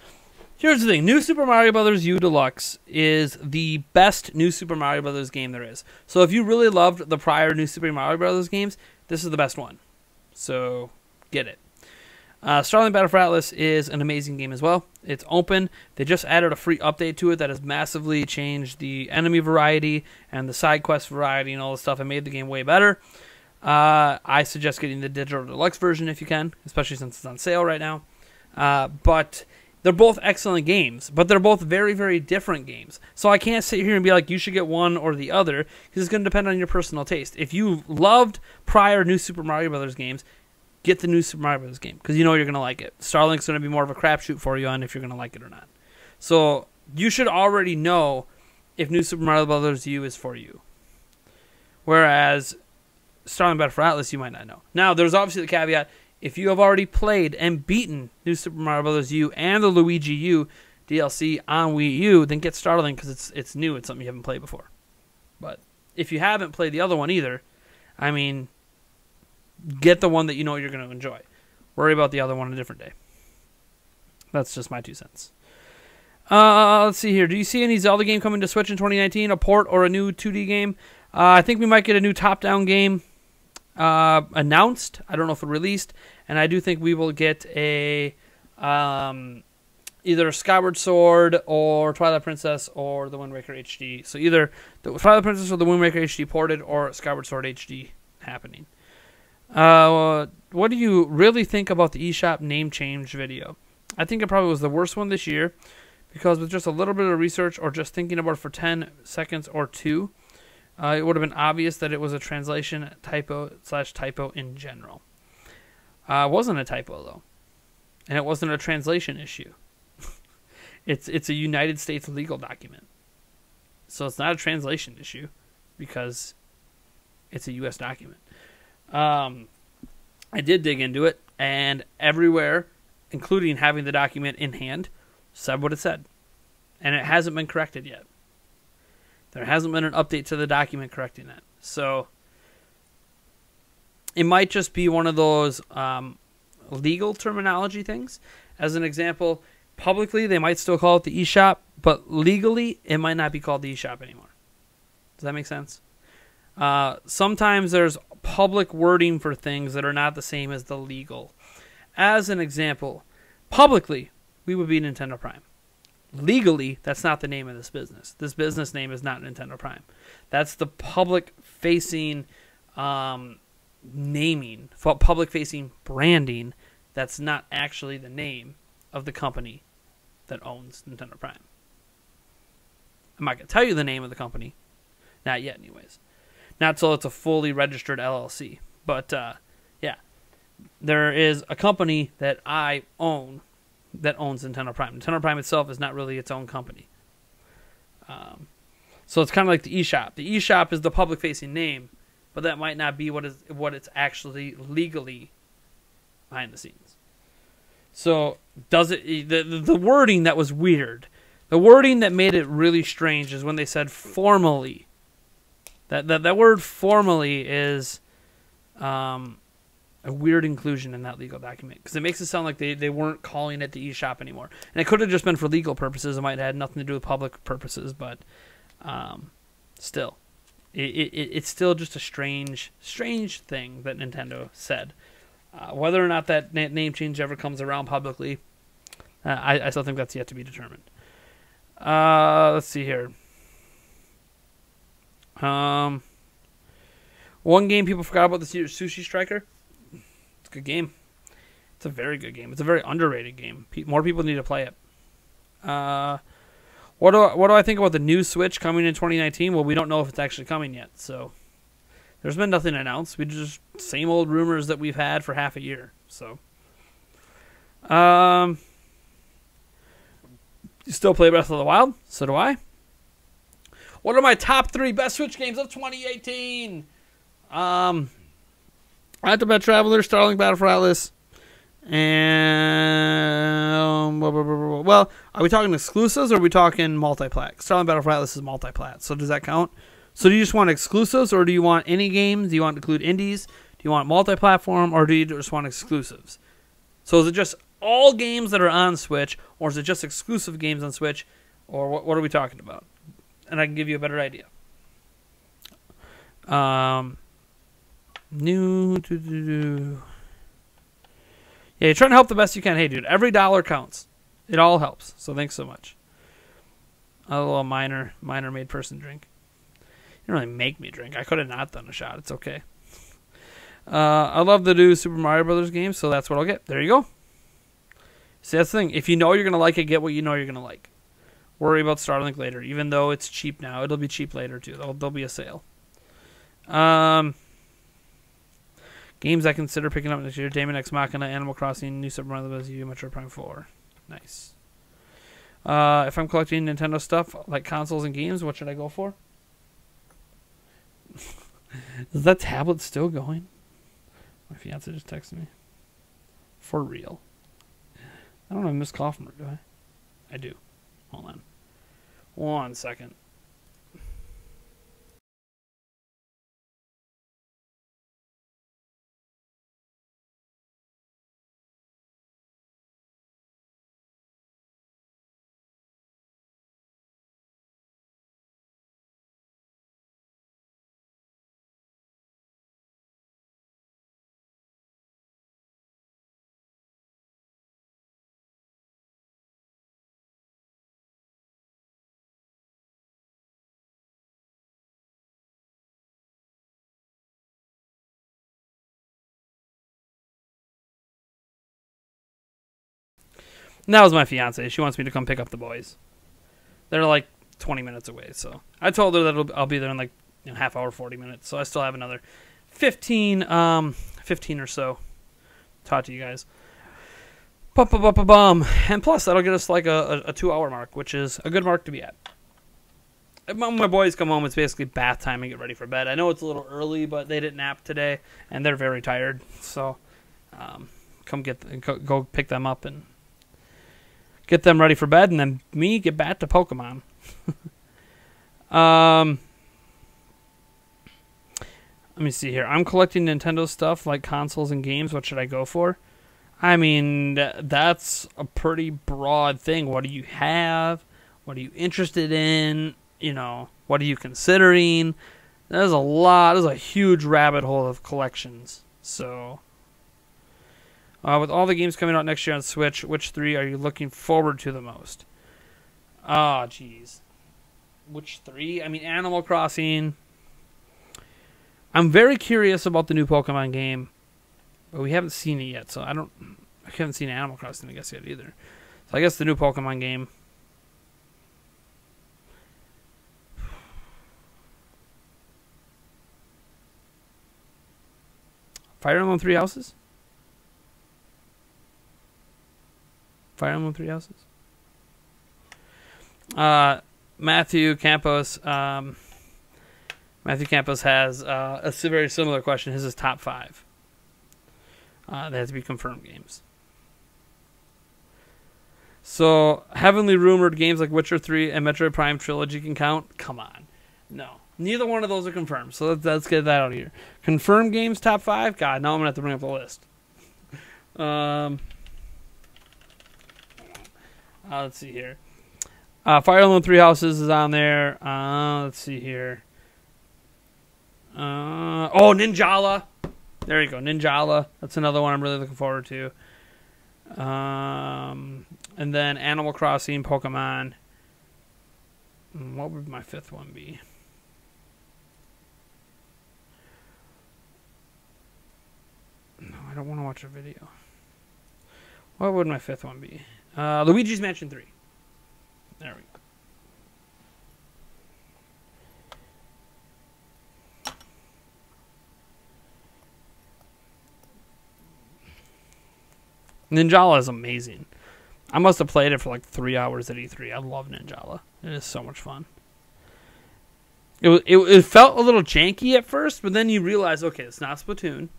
here's the thing. New Super Mario Bros. U Deluxe is the best New Super Mario Bros. Game there is. So if you really loved the prior New Super Mario Bros. Games, this is the best one. So, get it. Starlink Battle for Atlas is an amazing game as well. It's open. They just added a free update to it that has massively changed the enemy variety and the side quest variety and all this stuff and made the game way better. I suggest getting the digital deluxe version if you can, especially since it's on sale right now. But they're both excellent games, but they're both very, very different games. So I can't sit here and be like, you should get one or the other, because it's going to depend on your personal taste. If you loved prior New Super Mario Bros. Games, get the New Super Mario Bros. Game, because you know you're going to like it. Starlink's going to be more of a crapshoot for you on if you're going to like it or not. So you should already know if New Super Mario Bros. U is for you. Whereas Starlink Battle for Atlas, you might not know. Now, there's obviously the caveat. If you have already played and beaten New Super Mario Bros. U and the Luigi U DLC on Wii U, then get Starlink because it's new. It's something you haven't played before. But if you haven't played the other one either, I mean, get the one that you know you're going to enjoy. Worry about the other one a different day. That's just my 2 cents. Let's see here. Do you see any Zelda game coming to Switch in 2019? A port or a new 2D game? I think we might get a new top-down game announced. I don't know if it released. And I do think we will get a either Skyward Sword or Twilight Princess or the Wind Waker HD. So either the Twilight Princess or the Wind Waker HD ported or Skyward Sword HD happening. What do you really think about the eShop name change video? I think it probably was the worst one this year because with just a little bit of research or just thinking about it for 10 seconds or 2, it would have been obvious that it was a translation typo in general. It wasn't a typo, though. And it wasn't a translation issue. It's a United States legal document. So it's not a translation issue because it's a U.S. document. I did dig into it, and everywhere, including having the document in hand, said what it said. And it hasn't been corrected yet. There hasn't been an update to the document correcting that. So it might just be one of those legal terminology things. As an example, publicly they might still call it the eShop, but legally it might not be called the eShop anymore. Does that make sense? Sometimes there's public wording for things that are not the same as the legal. As an example, publicly we would be Nintendo Prime. Legally, that's not the name of this business. This business name is not Nintendo Prime. That's the public-facing naming, public-facing branding. That's not actually the name of the company that owns Nintendo Prime. I'm not going to tell you the name of the company. Not yet, anyways. Not until it's a fully registered LLC. But, yeah. There is a company that I own that owns Nintendo Prime. Nintendo Prime itself is not really its own company. So it's kind of like the eShop. The eShop is the public-facing name, but that might not be what it's actually legally behind the scenes. So does it the wording that was weird, the wording that made it really strange is when they said formally. That word formally is a weird inclusion in that legal document because it makes it sound like they weren't calling it the eShop anymore. And it could have just been for legal purposes. It might have had nothing to do with public purposes, but still. It's still just a strange thing that Nintendo said. Whether or not that name change ever comes around publicly, I still think that's yet to be determined. Let's see here. One game people forgot about this year is Sushi Striker. It's a good game. It's a very good game. It's a very underrated game. More people need to play it. What do I think about the new Switch coming in 2019? Well, we don't know if it's actually coming yet. So there's been nothing announced. We just same old rumors that we've had for half a year. So you still play Breath of the Wild? So do I. What are my top 3 best Switch games of 2018? Octopath Traveler, Starlink Battle for Atlas, and well, are we talking exclusives or are we talking multiplat? Starlink Battle for Atlas is multiplat, so does that count? So do you just want exclusives or do you want any games? Do you want to include indies? Do you want multi-platform or do you just want exclusives? So is it just all games that are on Switch or is it just exclusive games on Switch or what are we talking about? And I can give you a better idea. Yeah, you're trying to help the best you can. Hey, dude, every dollar counts. It all helps. So thanks so much. A little minor-made person drink. You didn't really make me drink. I could have not done a shot. It's okay. I love the new Super Mario Brothers game, so that's what I'll get. There you go. See, that's the thing. If you know you're going to like it, get what you know you're going to like. Worry about Starlink later. Even though it's cheap now, it'll be cheap later, too. There'll be a sale. Games I consider picking up next year: Daemon X Machina, Animal Crossing, New Super Mario Bros. U, Metroid Prime 4. Nice. If I'm collecting Nintendo stuff like consoles and games, what should I go for? Is that tablet still going? My fiance just texted me. For real. I don't have a missed call from her, do I? I do. Hold on. 1 second. And that was my fiance. She wants me to come pick up the boys. They're like 20 minutes away, so I told her that I'll be there in like half hour, 40 minutes. So I still have another 15 or so. Talk to you guys. Bum. And plus, that'll get us like a 2-hour mark, which is a good mark to be at. When my boys come home, it's basically bath time and get ready for bed. I know it's a little early, but they didn't nap today, and they're very tired. So, go pick them up and get them ready for bed, and then me get back to Pokemon. Let me see here. I'm collecting Nintendo stuff like consoles and games. What should I go for? I mean, that's a pretty broad thing. What do you have? What are you interested in? You know, what are you considering? There's a huge rabbit hole of collections. So, with all the games coming out next year on Switch, which 3 are you looking forward to the most? Ah, jeez. Which 3? I mean, Animal Crossing. I'm very curious about the new Pokemon game, but we haven't seen it yet, so I haven't seen Animal Crossing, I guess, yet either. So I guess the new Pokemon game. Fire Emblem 3 Houses? Fire Emblem 3 Houses? Matthew Campos. Matthew Campos has a very similar question. His is top 5. That has to be confirmed games. So, heavily rumored games like Witcher 3 and Metroid Prime Trilogy can count? Come on. No. Neither one of those are confirmed, so let's get that out of here. Confirmed games, top 5? God, now I'm going to have to bring up the list. Let's see here. Fire Emblem 3 Houses is on there. Let's see here. Ninjala. There you go, Ninjala. That's another one I'm really looking forward to. And then Animal Crossing, Pokemon. What would my 5th one be? No, I don't want to watch a video. What would my 5th one be? Luigi's Mansion 3. There we go. Ninjala is amazing. I must have played it for like 3 hours at E3. I love Ninjala. It is so much fun. It felt a little janky at first, but then you realize, okay, it's not Splatoon.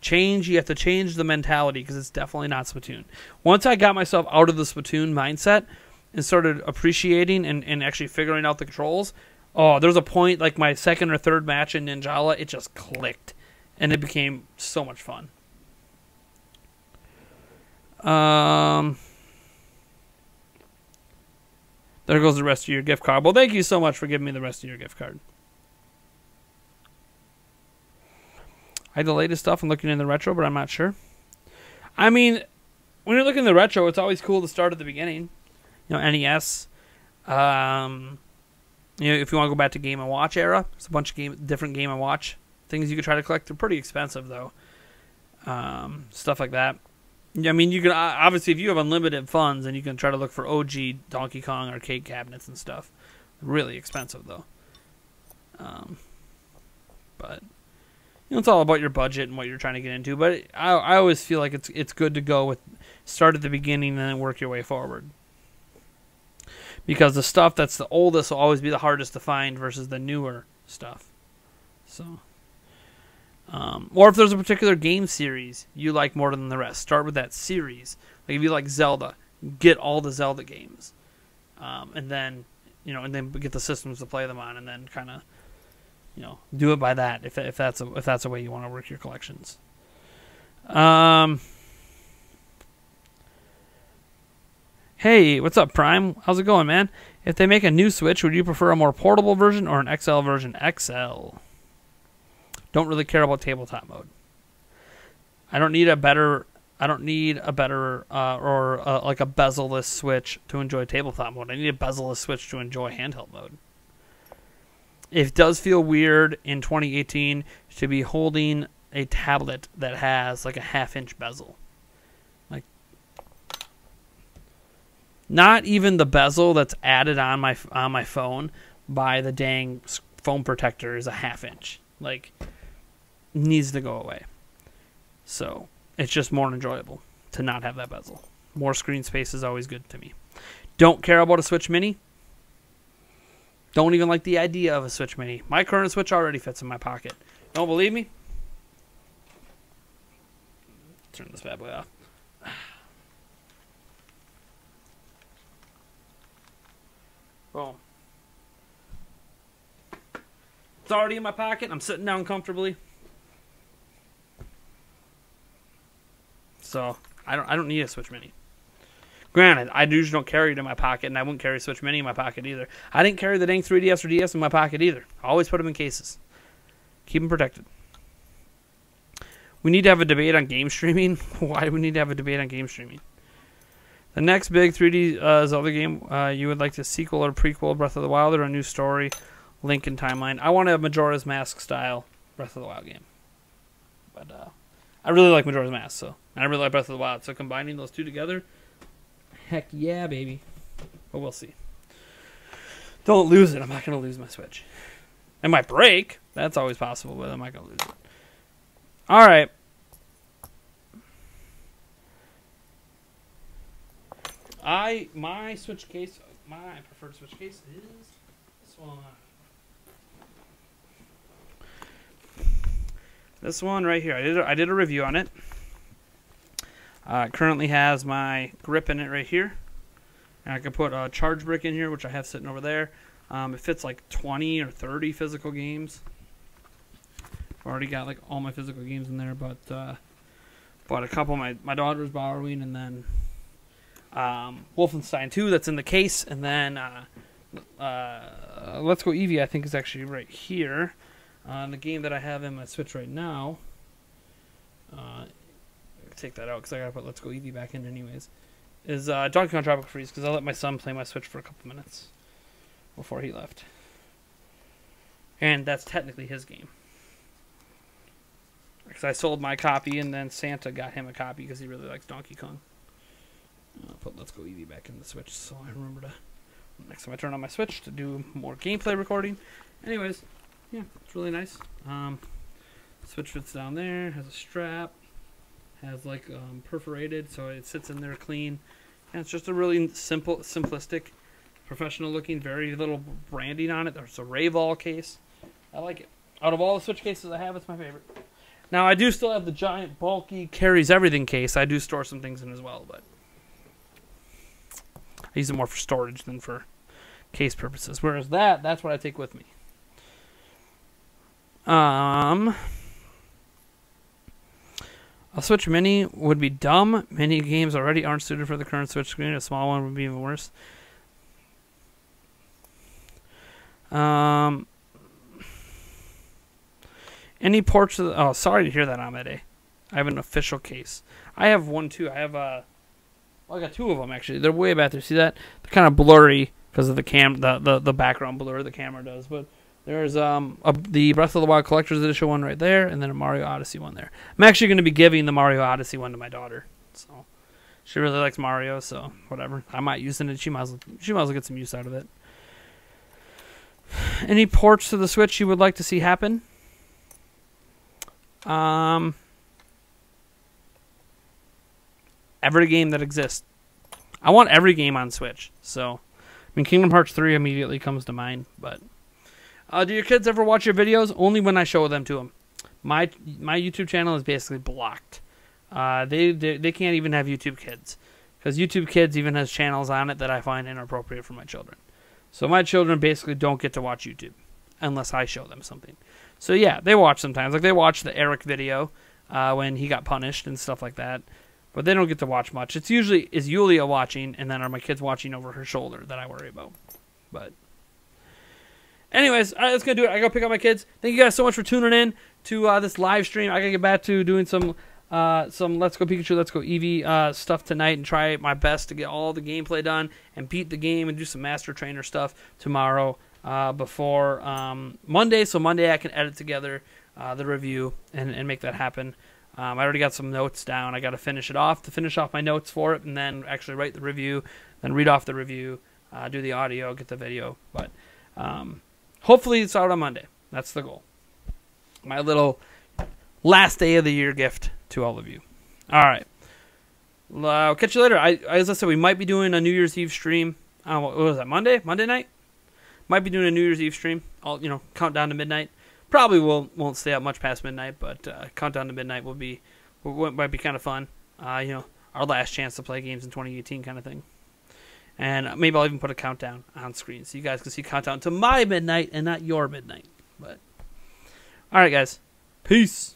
You have to change the mentality because it's definitely not Splatoon. Once I got myself out of the Splatoon mindset and started appreciating and actually figuring out the controls, there's a point, like my 2nd or 3rd match in Ninjala, it just clicked. And it became so much fun. There goes the rest of your gift card. Well, thank you so much for giving me the rest of your gift card. I delayed his stuff and looking in the retro, but I'm not sure. I mean, when you're looking in the retro, it's always cool to start at the beginning. You know, NES. You know, if you want to go back to Game & Watch era, there's a bunch of different Game & Watch things you could try to collect. They're pretty expensive, though. Stuff like that. I mean, you can obviously, if you have unlimited funds, and you can try to look for OG Donkey Kong arcade cabinets and stuff. Really expensive, though. But you know, it's all about your budget and what you're trying to get into. But I always feel like it's good to go with start at the beginning and then work your way forward. Because the stuff that's the oldest will always be the hardest to find versus the newer stuff. So, or if there's a particular game series you like more than the rest, start with that series. Like if you like Zelda, get all the Zelda games, and then get the systems to play them on, and then kind of do it by that if that's a way you want to work your collections. Hey, what's up, Prime? How's it going, man? If they make a new Switch, would you prefer a more portable version or an XL version? XL. Don't really care about tabletop mode. I don't need a better like a bezel-less Switch to enjoy tabletop mode. I need a bezel-less Switch to enjoy handheld mode. It does feel weird in 2018 to be holding a tablet that has like a 1/2-inch bezel. Like, not even the bezel that's added on my phone by the dang phone protector is a 1/2-inch. Like, needs to go away. So it's just more enjoyable. to not have that bezel. More screen space is always good to me. Don't care about a Switch Mini. Don't even like the idea of a Switch Mini. My current Switch already fits in my pocket. Don't believe me? Turn this bad boy off. Boom. It's already in my pocket. I'm sitting down comfortably. So I don't need a Switch Mini. Granted, I usually don't carry it in my pocket, and I wouldn't carry a Switch Mini in my pocket either. I didn't carry the dang 3DS or DS in my pocket either. I always put them in cases. Keep them protected. We need to have a debate on game streaming. Why do we need to have a debate on game streaming? The next big 3D Zelda game, you would like to sequel or prequel Breath of the Wild or a new story, Link and timeline. I want a Majora's Mask style Breath of the Wild game. But I really like Majora's Mask, so and I really like Breath of the Wild. So combining those two together, heck yeah, baby. But we'll see. Don't lose it. I'm not going to lose my Switch. It might break. That's always possible, but I'm not going to lose it. All right. My Switch case, my preferred Switch case is this one. This one right here. I did a review on it. It currently has my grip in it right here. And I can put a charge brick in here, which I have sitting over there. It fits like 20 or 30 physical games. I've already got like all my physical games in there, but a couple my daughter's borrowing, and then Wolfenstein 2 that's in the case, and then Let's Go Eevee I think is actually right here. The game that I have in my Switch right now, take that out because I gotta put Let's Go Eevee back in anyways, is Donkey Kong Tropical Freeze, because I let my son play my Switch for a couple minutes before he left. And that's technically his game. Because I sold my copy and then Santa got him a copy because he really likes Donkey Kong. I'll put Let's Go Eevee back in the Switch so I remember to, next time I turn on my Switch, to do more gameplay recording. Anyways, yeah, it's really nice. Switch fits down there, has a strap, has like perforated, so it sits in there clean. And it's just a really simple, simplistic, professional looking, very little branding on it. There's a Rayval case. I like it. Out of all the Switch cases I have, it's my favorite. Now, I do still have the giant, bulky, carries everything case. I do store some things in as well, but I use it more for storage than for case purposes. Whereas that's what I take with me. A Switch Mini would be dumb. Mini games already aren't suited for the current Switch screen. A small one would be even worse. Any ports of the... Oh, sorry to hear that, Amede. I have an official case. I have one, too. I have well, I got two of them, actually. They're way back there. See that? They're kind of blurry because of the background blur the camera does. But there's the Breath of the Wild Collector's Edition one right there, and then a Mario Odyssey one there. I'm actually going to be giving the Mario Odyssey one to my daughter. So she really likes Mario, so whatever. I might use it. She might as well get some use out of it. Any ports to the Switch you would like to see happen? Every game that exists. I want every game on Switch. So, I mean, Kingdom Hearts 3 immediately comes to mind. But do your kids ever watch your videos? Only when I show them to them. My YouTube channel is basically blocked. They can't even have YouTube Kids, because YouTube Kids even has channels on it that I find inappropriate for my children. So my children basically don't get to watch YouTube unless I show them something. So yeah, they watch sometimes. Like they watch the Eric video when he got punished and stuff like that. But they don't get to watch much. It's usually is Yulia watching, and then are my kids watching over her shoulder that I worry about. But anyways, all right, that's gonna do it. I gotta pick up my kids. Thank you guys so much for tuning in to this live stream. I gotta get back to doing some Let's Go Pikachu, Let's Go Eevee stuff tonight, and try my best to get all the gameplay done and beat the game and do some Master Trainer stuff tomorrow before Monday. So Monday I can edit together the review and make that happen. I already got some notes down. I got to finish off my notes for it, and then actually write the review, then read off the review, do the audio, get the video. But hopefully it's out on Monday. That's the goal. My little last day of the year gift to all of you. All right. I'll catch you later. As I said, we might be doing a New Year's Eve stream. What was that? Monday night. Might be doing a New Year's Eve stream. I'll countdown to midnight. Probably won't stay up much past midnight, but countdown to midnight might be kind of fun. Our last chance to play games in 2018 kind of thing. And maybe I'll even put a countdown on screen so you guys can see countdown to my midnight and not your midnight. But all right, guys, peace.